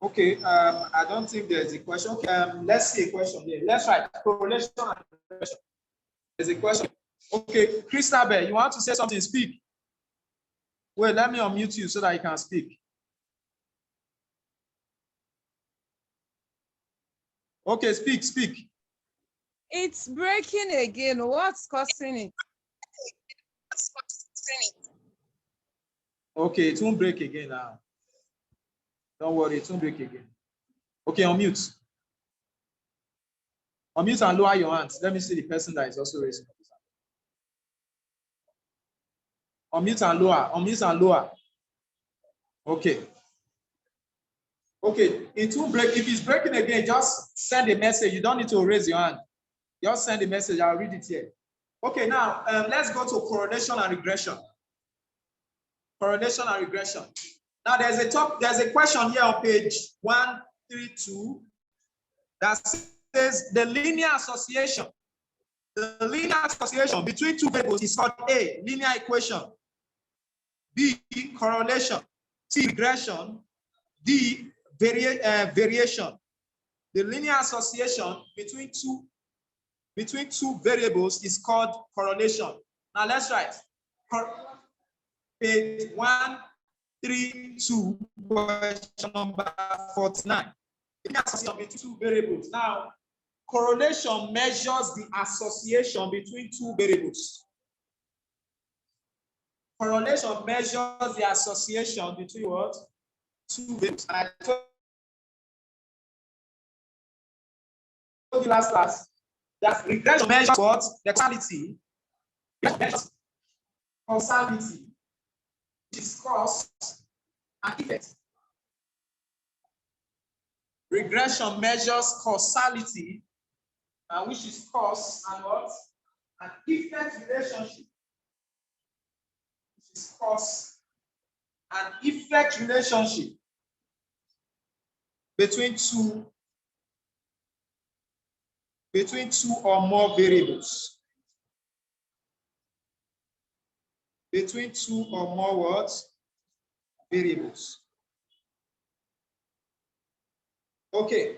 Okay, I don't think there's a question. Okay, let's see a question here. Let's write correlation and regression. There's a question. Okay, Christabel, you want to say something? Speak. Wait, let me unmute you so that you can speak. Okay, speak. It's breaking again. What's causing it? Okay, it won't break again now. Don't worry, it won't break again. Okay, unmute. Unmute and lower your hands. Let me see the person that is also raising his hand. Unmute and lower. Okay. Okay, it won't break. If it's breaking again, just send a message. You don't need to raise your hand. Just send a message. I'll read it here. Okay, now let's go to correlation and regression. Correlation and regression. Now there's a question here on page 132 that says the linear association. The linear association between two variables is called A, linear equation, B, correlation, C, regression, D, variation. The linear association between two variables is called correlation. Now let's write page 132, question number 49. Linear association between two variables. Now, correlation measures the association between two variables. Correlation measures the association between what? Two variables. And I told you last class that regression measures what? The causality. Measures causality, which is cause and effect. Regression measures causality, which is cause and what? An effect relationship, which is cause and effect relationship between two or more variables. Between two or more what? Variables. Okay.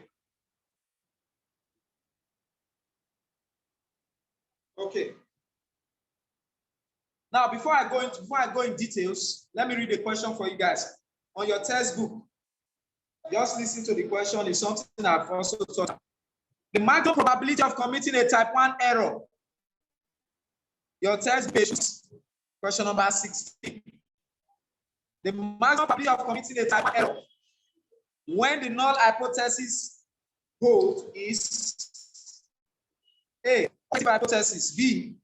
Okay. Now, before I go in details, let me read the question for you guys. On your textbook, just listen to the question. It's something I've also taught. The maximum probability of committing a type 1 error. Your test page, question number 16. The maximum probability of committing a type 1 error when the null hypothesis holds is A, positive hypothesis, B,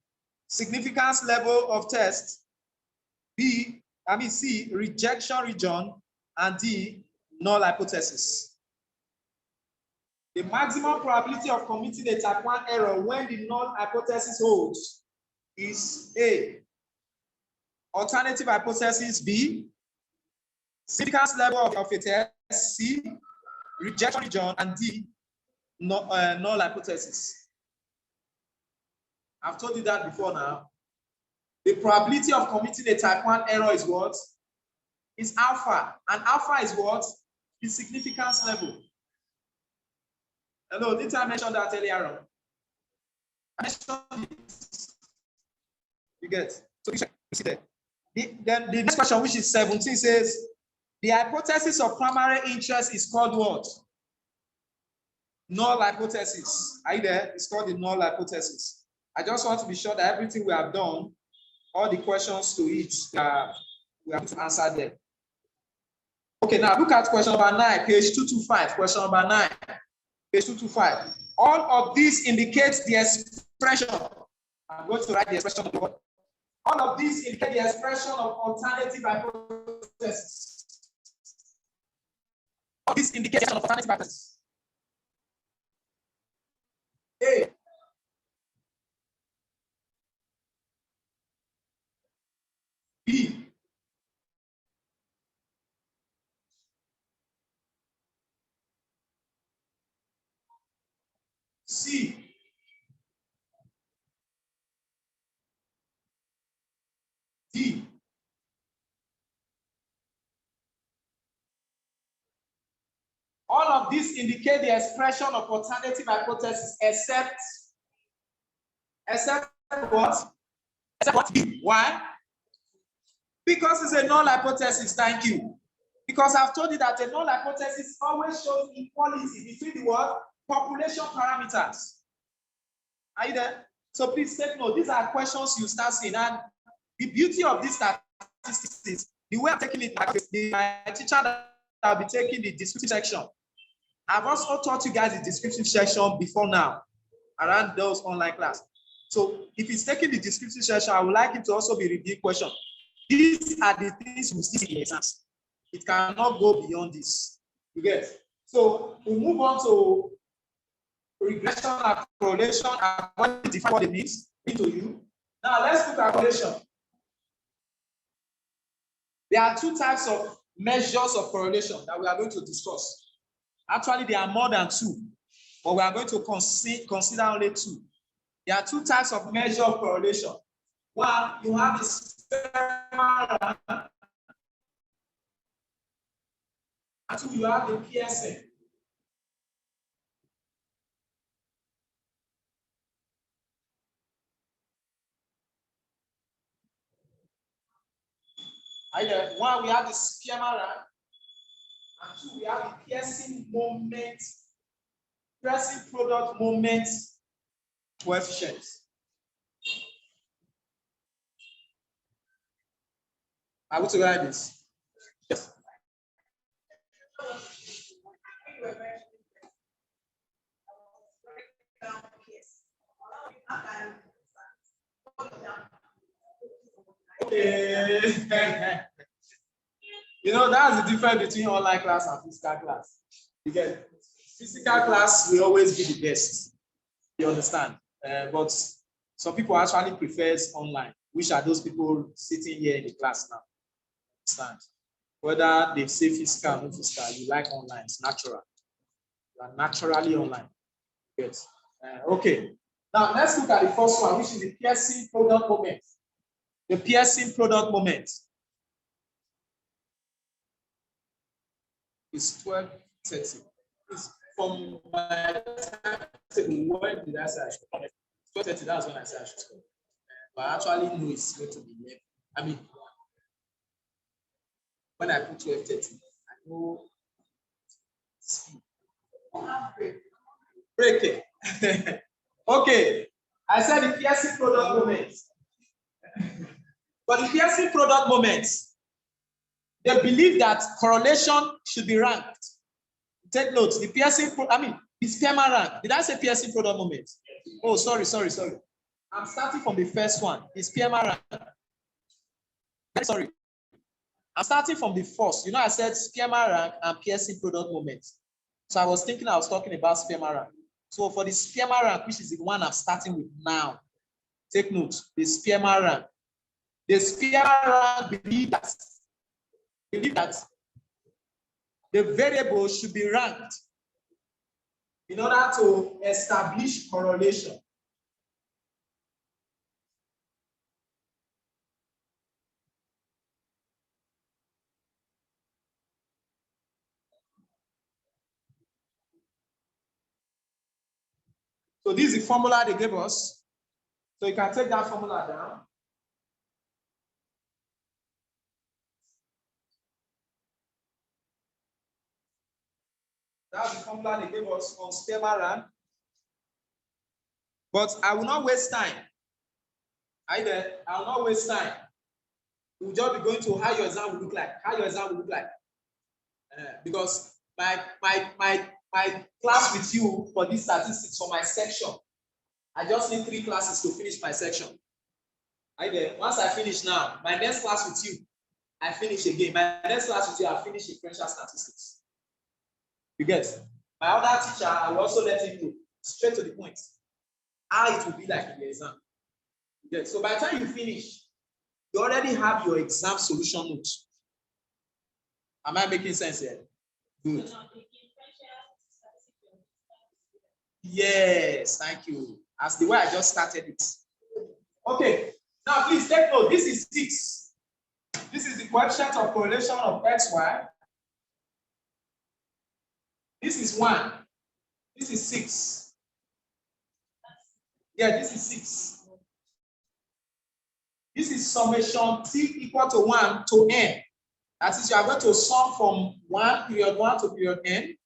significance level of test, C, rejection region, and D, null hypothesis. The maximum probability of committing a type 1 error when the null hypothesis holds is A, alternative hypothesis, B, significance level of a test, C, rejection region, and D, null hypothesis. I've told you that before now. The probability of committing a type 1 error is what? Is alpha. And alpha is what? The significance level. Hello, didn't I mention that earlier on? I mentioned it. You get? So see that? Then the next question, which is 17, says the hypothesis of primary interest is called what? Null hypothesis. Are you there? It's called the null hypothesis. I just want to be sure that everything we have done, all the questions to it, we have to answer them. Okay, now look at question number 9, page 225. Question number 9, page 225. All of these indicates the expression. I'm going to write the expression. All of these indicate the expression of alternative hypothesis. All these indications of alternative hypothesis. A. B. C. D. All of these indicate the expression of alternative hypothesis except what? Except what? B. Why? Because it's a null hypothesis. Thank you. Because I've told you that a null hypothesis always shows equality between the what? Population parameters. Are you there? So please take note. These are questions you start seeing. And the beauty of these statistics is the way I'm taking it, my teacher that I'll be taking the descriptive section. I've also taught you guys the descriptive section before now, around those online class. So if he's taking the descriptive section, I would like him to also be reviewing questions. These are the things we see in exams. It cannot go beyond this. You get? So we move on to regression and correlation. I'm going to define what it means into you. Now let's look at correlation. There are two types of measures of correlation that we are going to discuss. Actually, there are more than two, but we are going to consider only two. There are two types of measure of correlation. One, you have the Spearman rank, and two, you have the Pearson. Either one, we have the Spearman rank, and two, we have the Pearson moment, Pearson product moment coefficients. I want to write this. Yes. Okay. You know, that's the difference between online class and physical class. Again, physical class will always be the best. You understand? But some people actually prefers online. Which are those people sitting here in the class now? Understand? Whether they say physical or not physical, you like online. It's natural. You are naturally online. Yes. Okay. Now let's look at the first one, which is the Pearson product moment. The Pearson product moment is 12:30. It's from my table. When did I say I should come? 12:30. That's when I said I should come. But I actually know it's going to be 11. I mean, when I put 12:30, I know. Break it. Okay. I said the Pearson product moment. But the Pearson product moment, they believe that correlation should be ranked. Take note, the Pearson, the Spearman rank. Did I say Pearson product moment? Oh, sorry. I'm starting from the first one, the Spearman rank. Sorry. I'm starting from the first. You know, I said Spearman rank and Pearson product moment. So I was thinking I was talking about Spearman rank. So for the Spearman rank, which is the one I'm starting with now, take note, the Spearman rank. The Spearman rank believe that the variable should be ranked in order to establish correlation. So this is the formula they gave us. So you can take that formula down. That's the formula they gave us on Spearman run. But I will not waste time. Either I will not waste time. We'll just be going to how your exam will look like. How your exam will look like. Because my class with you for these statistics for my section, I just need 3 classes to finish my section. Either once I finish now, my next class with you, I finish again. My next class with you, I finish differential statistics. You get? My other teacher, I will also let him know straight to the point how it will be like in the exam. You get? So by the time you finish, you already have your exam solution notes. Am I making sense here? Good. Yes, thank you. As the way I just started it. Okay, now please take note. This is 6. This is the coefficient of correlation of XY. This is 1. This is 6. Yeah, this is 6. This is summation T equal to 1 to N. That is, you are going to sum from period 1 to period N.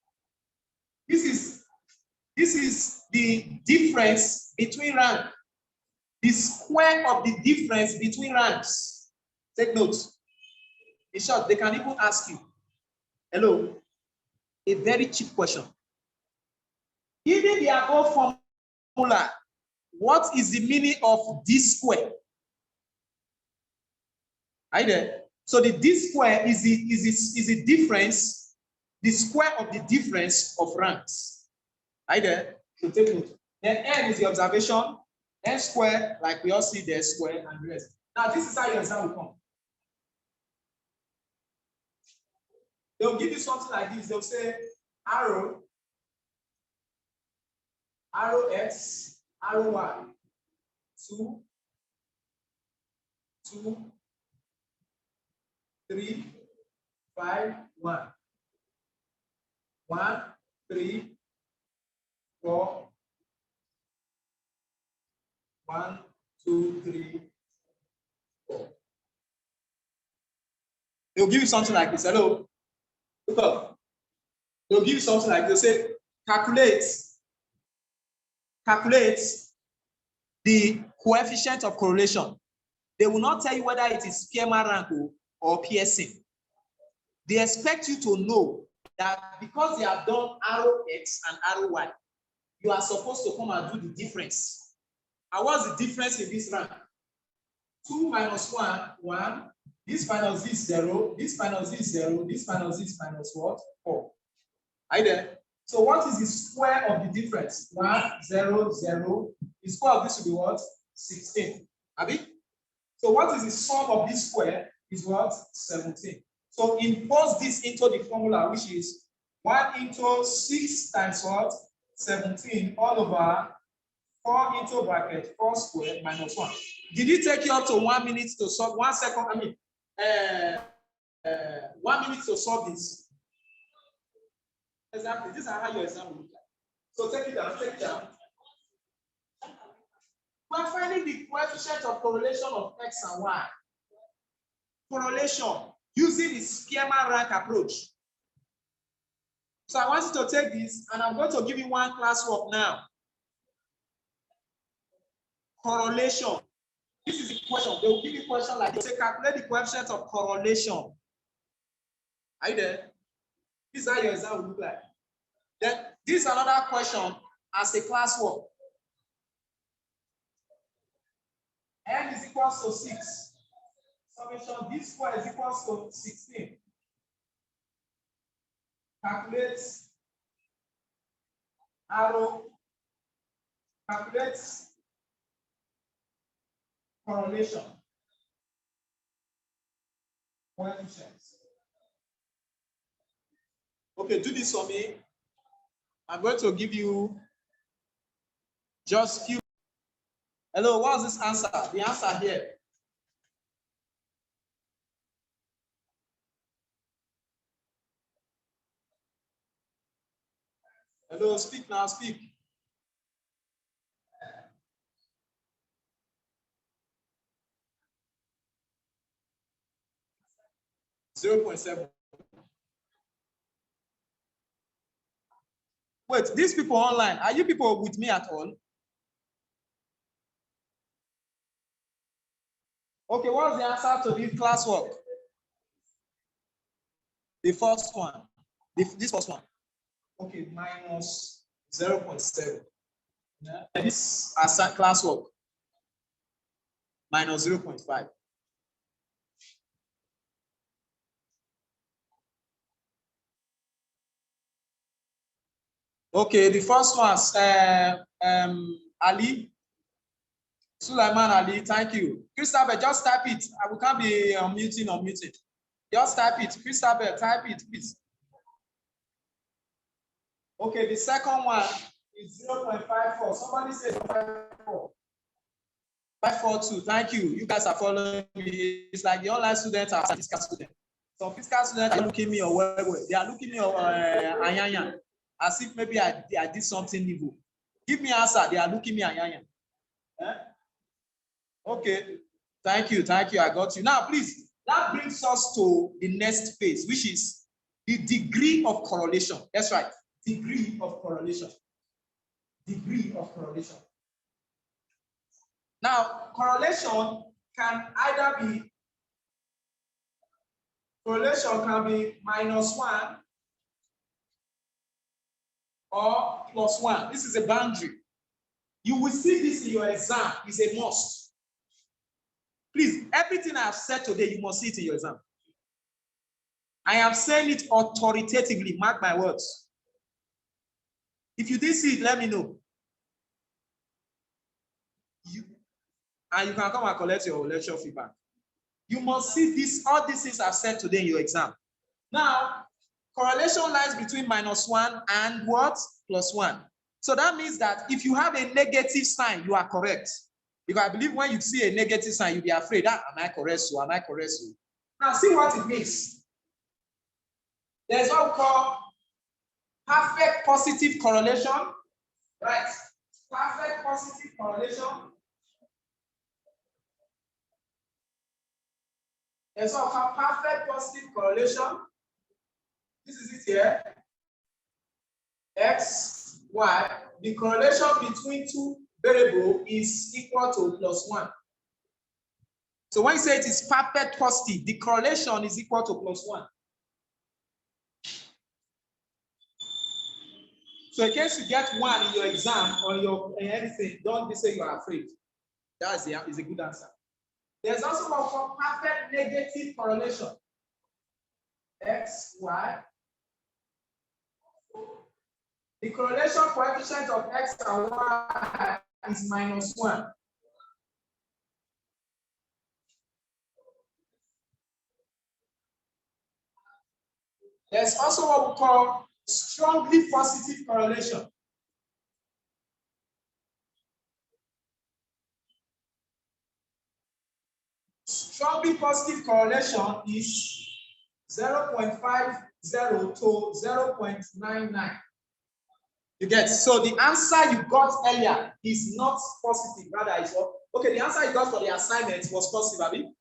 This is the difference between rank. The square of the difference between ranks. Take note. In short, they can even ask you, hello, a very cheap question. Given the above formula, what is the meaning of D square? Are you there? So the D square is the difference, the square of the difference of ranks. Are you there? So take note. Then N is the observation. N square, like we all see there, square and the rest. Now this is how your exam will come. They'll give you something like this. They'll say arrow X, arrow Y, 2, 2, 3, 5, 1. 1, 3, 4. 1, 2, 3, 4. They'll give you something like this. Hello. Look up. They'll give you something like this. They'll say, calculate the coefficient of correlation. They will not tell you whether it is Spearman rank or Pearson. They expect you to know that because they have done arrow X and arrow Y, you are supposed to come and do the difference. And what's the difference in this rank? 2 minus 1, 1. This minus this, 0. This minus this, 0. This minus this, minus what? 4. Are you there? So what is the square of the difference? 1, 0, 0. The square of this will be what? 16. Abi? So what is the sum of this square? Is what? 17. So impose this into the formula, which is 1 into 6 times what? 17 all over 4 into bracket 4 squared minus 1. Did it take you up to 1 minute to solve? 1 second, 1 minute to solve this? Exactly. This is how your exam will look like. So take it down, take it down. We're finding the coefficient of correlation of X and Y. Correlation using the Spearman rank approach. So I want you to take this, and I'm going to give you one classwork now. Correlation. This is the question. They will give you a question like, say, calculate the coefficient of correlation. Are you there? This is how your exam will look like. Then this is another question as a classwork. N is equals to 6. Summation D square is equals to 16. Calculate arrow. Calculate correlation. Coefficients. Okay, do this for me. I'm going to give you just few. Hello, what's this answer? The answer here. Hello, speak now, speak. .7. Wait, these people online, are you people with me at all? Okay, what's the answer to this classwork? The first one. This first one. Okay, minus 0.7. Yeah. This classwork. Minus 0.5. Okay, the first one, Ali. Sulaiman Ali, thank you. Christabel, just type it. We can't be unmuting. Just type it. Christabel, type it, please. Okay, the second one is 0.54. Somebody said 5.4. 542. Thank you. You guys are following me. It's like the online students are physical students. Some physical students are looking me or well. They are looking me or Anyanya. As if maybe I did something evil. Give me answer. They are looking me Anyanya. Eh? Okay. Thank you. I got you. Now, please, that brings us to the next phase, which is the degree of correlation. That's right. Degree of correlation. Degree of correlation. Now, correlation can be -1 or +1. This is a boundary. You will see this in your exam. It's a must. Please, everything I have said today, you must see it in your exam. I am saying it authoritatively. Mark my words. If you didn't see it, let me know. And you can come and collect your lecture feedback. You must see this. All these things I've said today in your exam. Now, correlation lies between -1 and what? +1. So that means that if you have a negative sign, you are correct. Because I believe when you see a negative sign, you'll be afraid, am I correct? So am I correct? So now see what it means. There's what we call perfect positive correlation, right? Perfect positive correlation. There's what we call perfect positive correlation. This is it here. X, Y. The correlation between two variables is equal to +1. So when you say it is perfect positive, the correlation is equal to +1. So in case you get 1 in your exam or your anything, don't be saying you are afraid. That is a good answer. There's also what we call perfect negative correlation. X, Y. The correlation coefficient of X and Y is -1. There's also what we call strongly positive correlation. Strongly positive correlation is 0.50 to 0.99. You get, so the answer you got earlier is not positive, rather it's what? Okay, the answer you got for the assignment was positive, Abi.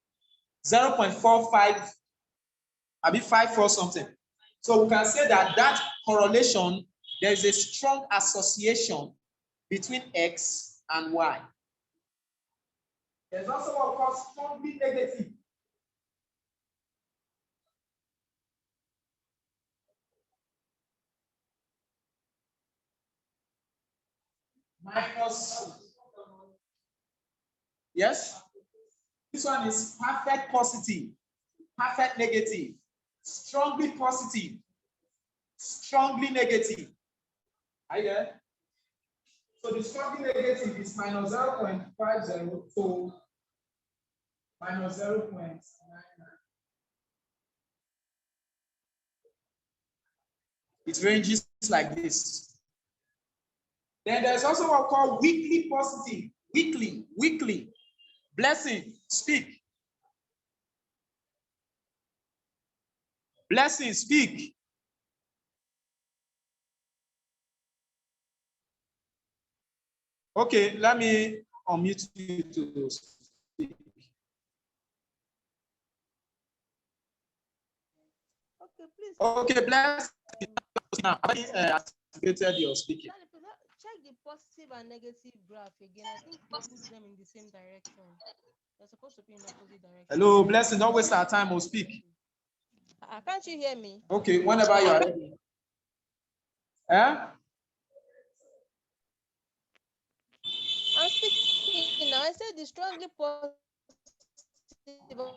0.45, Abi 54 something. So we can say that correlation, there is a strong association between X and Y. There's also what we call strongly negative. Minus. Yes? This one is perfect positive, perfect negative, strongly positive, strongly negative. Are you there? So the strongly negative is -0.50 to -0.99. It ranges like this. Then there's also what we call weakly positive. Weakly. Blessing, speak. Blessing, speak. Okay, let me unmute you to speak. Okay, please. Okay, Blessing. activated your speaking. Check the positive and negative graph again. I think we put them in the same direction. They're supposed to be in opposite direction. Hello, Blessing, don't waste our time, we'll speak. Can't you hear me? Okay, whenever you are ready. I'm speaking now. I said the strongly positive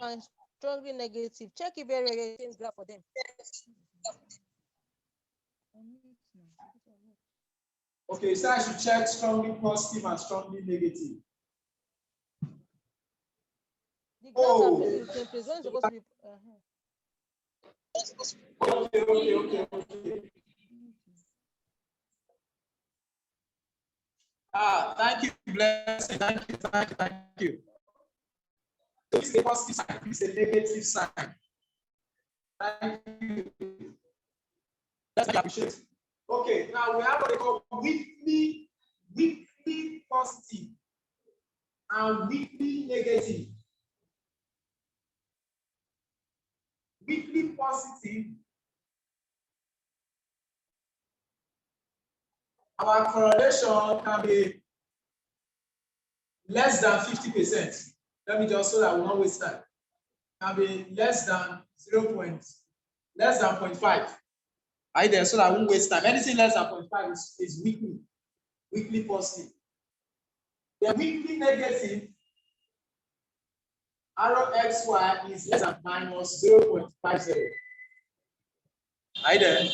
and strongly negative. Check if you're the same graph for them. Okay, so I should check strongly positive and strongly negative. The graphs are facing the same place. One is supposed to be. Okay. Thank you, Blessing. Thank you. This is a positive sign, this is a negative sign. Thank you. Let's appreciate. Okay, now we have what they call weekly positive and weekly negative. Weekly positive, our correlation can be less than 50%. Let me just so that we won't waste time. Can be less than 0.5. Are you there? So that I won't waste time. Anything less than 0.5 is weekly positive. The weekly negative, arrow XY is less than minus 0.50. Are you there?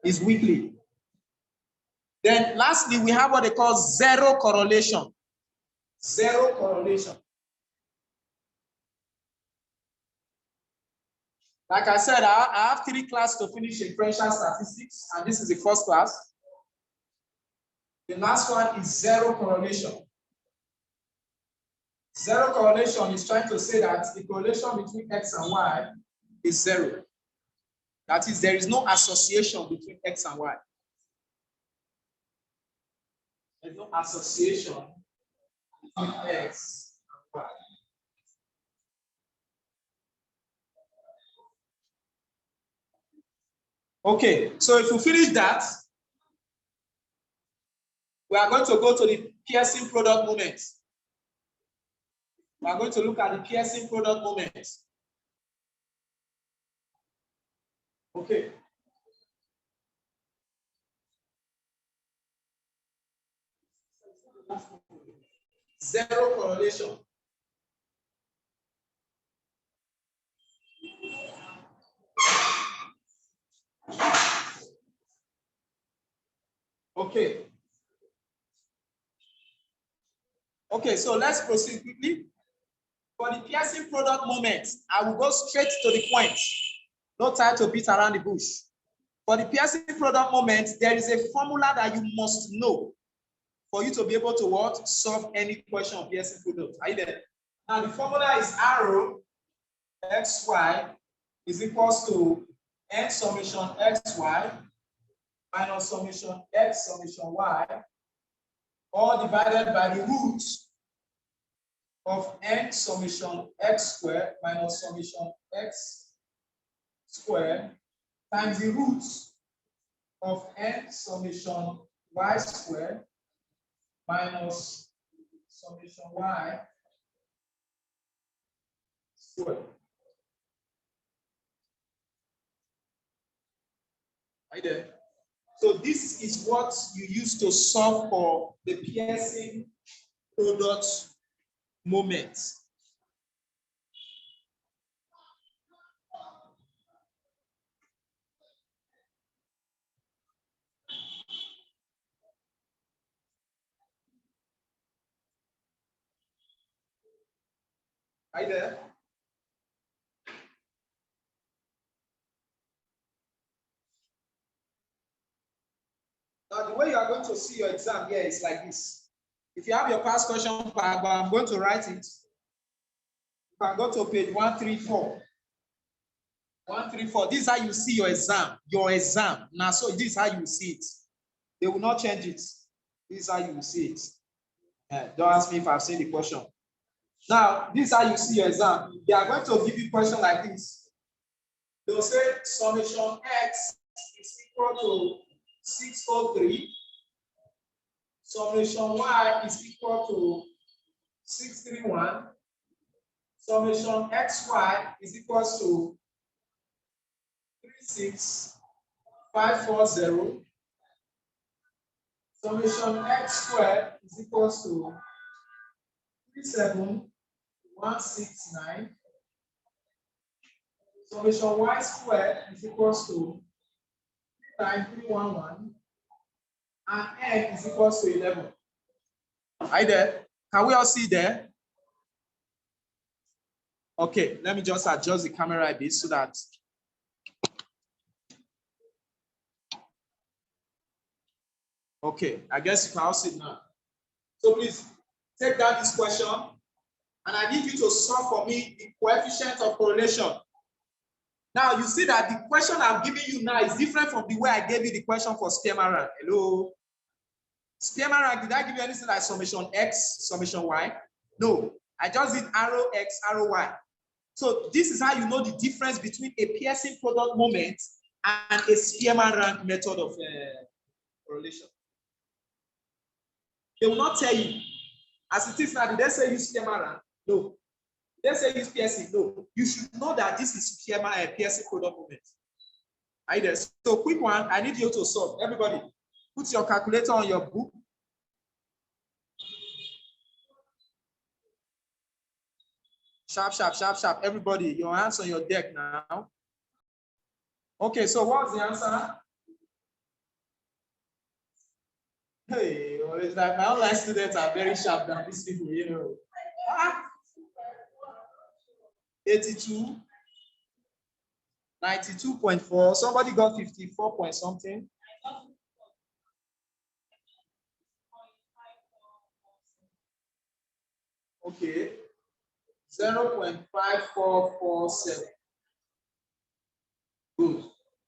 Is weekly. Then lastly, we have what they call zero correlation. Zero correlation. Like I said, I have 3 classes to finish inferential statistics, and this is the first class. The last one is zero correlation. Zero correlation is trying to say that the correlation between X and Y is 0. That is, there is no association between X and Y. There's no association between X and Y. Okay, so if you finish that, we are going to go to the Pearson product moment. We are going to look at the Pearson product moment. Okay. Zero correlation. Okay. Okay, so let's proceed quickly. For the Pearson product moment, I will go straight to the point. No time to beat around the bush. For the Pearson product moment, there is a formula that you must know for you to be able to what? Solve any question of Pearson product. Are you there? Now the formula is arrow xy is equals to n summation xy minus summation x summation y, all divided by the root of n summation x squared minus summation x squared times the root of n summation y squared minus summation y squared. Right there. So this is what you use to solve for the Pearson product moment. Right there. Now, the way you are going to see your exam here is like this. If you have your past question paper, I'm going to write it. You can go to page 134. 134. This is how you see your exam. Your exam. Now, so this is how you see it. They will not change it. This is how you will see it. Don't ask me if I've seen the question. Now, this is how you see your exam. They are going to give you a question like this. They'll say summation x is equal to 603. Summation y is equal to 631. Summation xy is equal to 36540. Summation x squared is equal to 37169. Summation y squared is equal to 39311. And n is equal to 11. Are you there? Can we all see there? Okay, let me just adjust the camera a bit so that. Okay, I guess you can all see it now. So please take down this question, and I need you to solve for me the coefficient of correlation. Now you see that the question I'm giving you now is different from the way I gave you the question for Spearman rank. Hello? Spearman rank, did I give you anything like summation x, summation y? No, I just did arrow x, arrow y. So this is how you know the difference between a Pearson product moment and a Spearman rank method of correlation. They will not tell you. As it is now, did they say use Spearman rank? No. Did they say use Pearson? No. You should know that this is Pearson product moment. Are you there? So quick one, I need you to solve. Everybody, put your calculator on your book. Sharp, sharp, sharp, sharp. Everybody, your hands on your deck now. Okay, so what's the answer? Hey, it's like my online students are very sharp than these people, you know. 82, 92.4. Somebody got 54 point something. Okay. 0.5447. Good.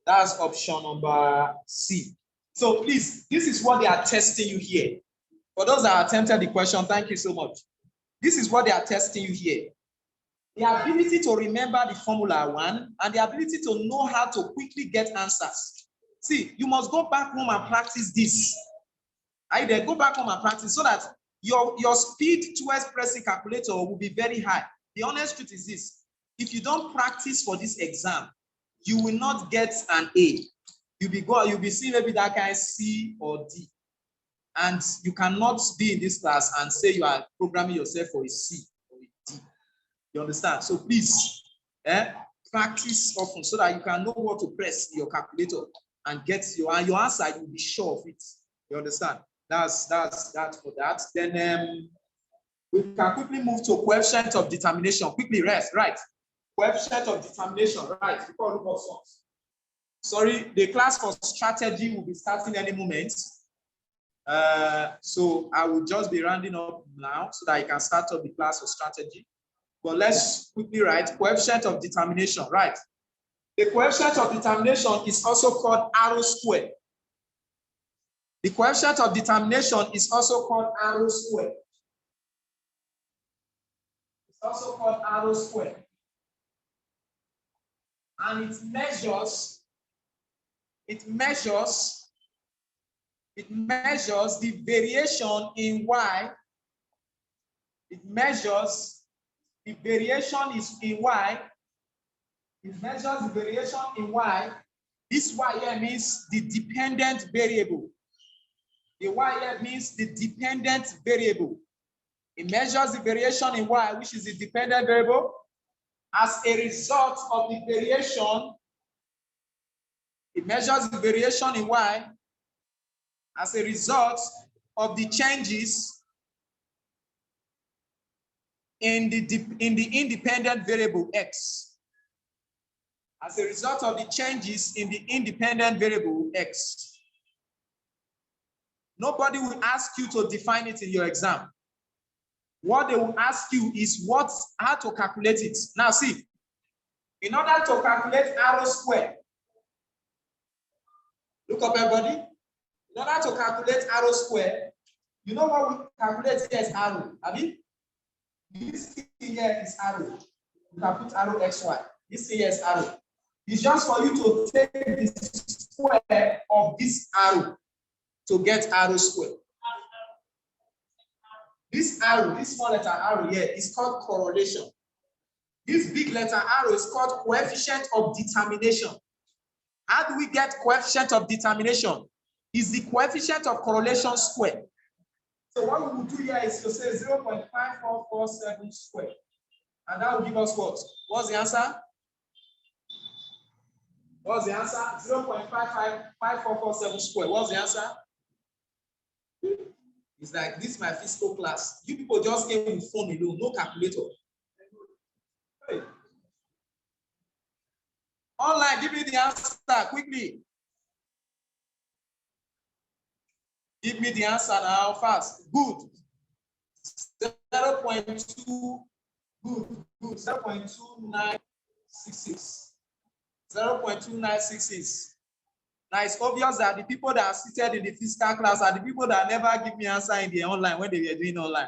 That's option number C. So please, this is what they are testing you here. For those that attempted the question, thank you so much. This is what they are testing you here. The ability to remember the formula one and the ability to know how to quickly get answers. See, you must go back home and practice this. Either go back home and practice so that your speed towards pressing calculator will be very high. The honest truth is this: if you don't practice for this exam, you will not get an A. You'll be seeing maybe that kind of C or D. And you cannot be in this class and say you are programming yourself for a C or a D. You understand? So please, practice often so that you can know what to press your calculator and get your answer. You'll be sure of it. You understand? That's for that. Then we can quickly move to coefficient of determination. Quickly rest, right? Coefficient of determination, right? Before we look at songs. Sorry, the class for strategy will be starting any moment. So I will just be rounding up now so that I can start up the class for strategy. But let's quickly write coefficient of determination, right? The coefficient of determination is also called arrow square. The coefficient of determination is also called arrow square. It's also called arrow square. And it measures the variation in y. It measures the variation is in y. It measures the variation in y. This y here means the dependent variable. The y here means the dependent variable. It measures the variation in y, which is the dependent variable. As a result of the variation, it measures the variation in y as a result of the changes in the independent variable x. As a result of the changes in the independent variable x. Nobody will ask you to define it in your exam. What they will ask you is how to calculate it. Now see, in order to calculate arrow square, look up everybody. In order to calculate arrow square, you know what we calculate here is arrow. I mean, this thing here is arrow. You can put arrow xy. This thing here is arrow. It's just for you to take the square of this arrow to get arrow square. This arrow, this small letter arrow here is called correlation. This big letter arrow is called coefficient of determination. How do we get coefficient of determination? Is the coefficient of correlation square. So what we will do here is to say 0.5447 square. And that will give us what? What's the answer? What's the answer? 0.555447 square. What's the answer? It's like this is my physical class. You people just came with phone alone, no calculator. Hey. Online, give me the answer quickly. Give me the answer now fast. Good. 0.2. Good. 0.2966. 0.2966. Now it's obvious that the people that are seated in the physical class are the people that never give me answer in the online when they were doing online.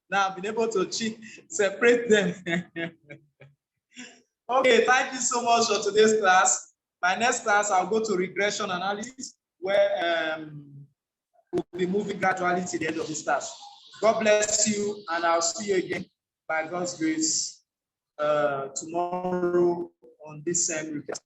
Now I've been able to separate them. Okay, thank you so much for today's class. My next class, I'll go to regression analysis, where we'll be moving gradually to the end of this class. God bless you, and I'll see you again by God's grace tomorrow on this same regression.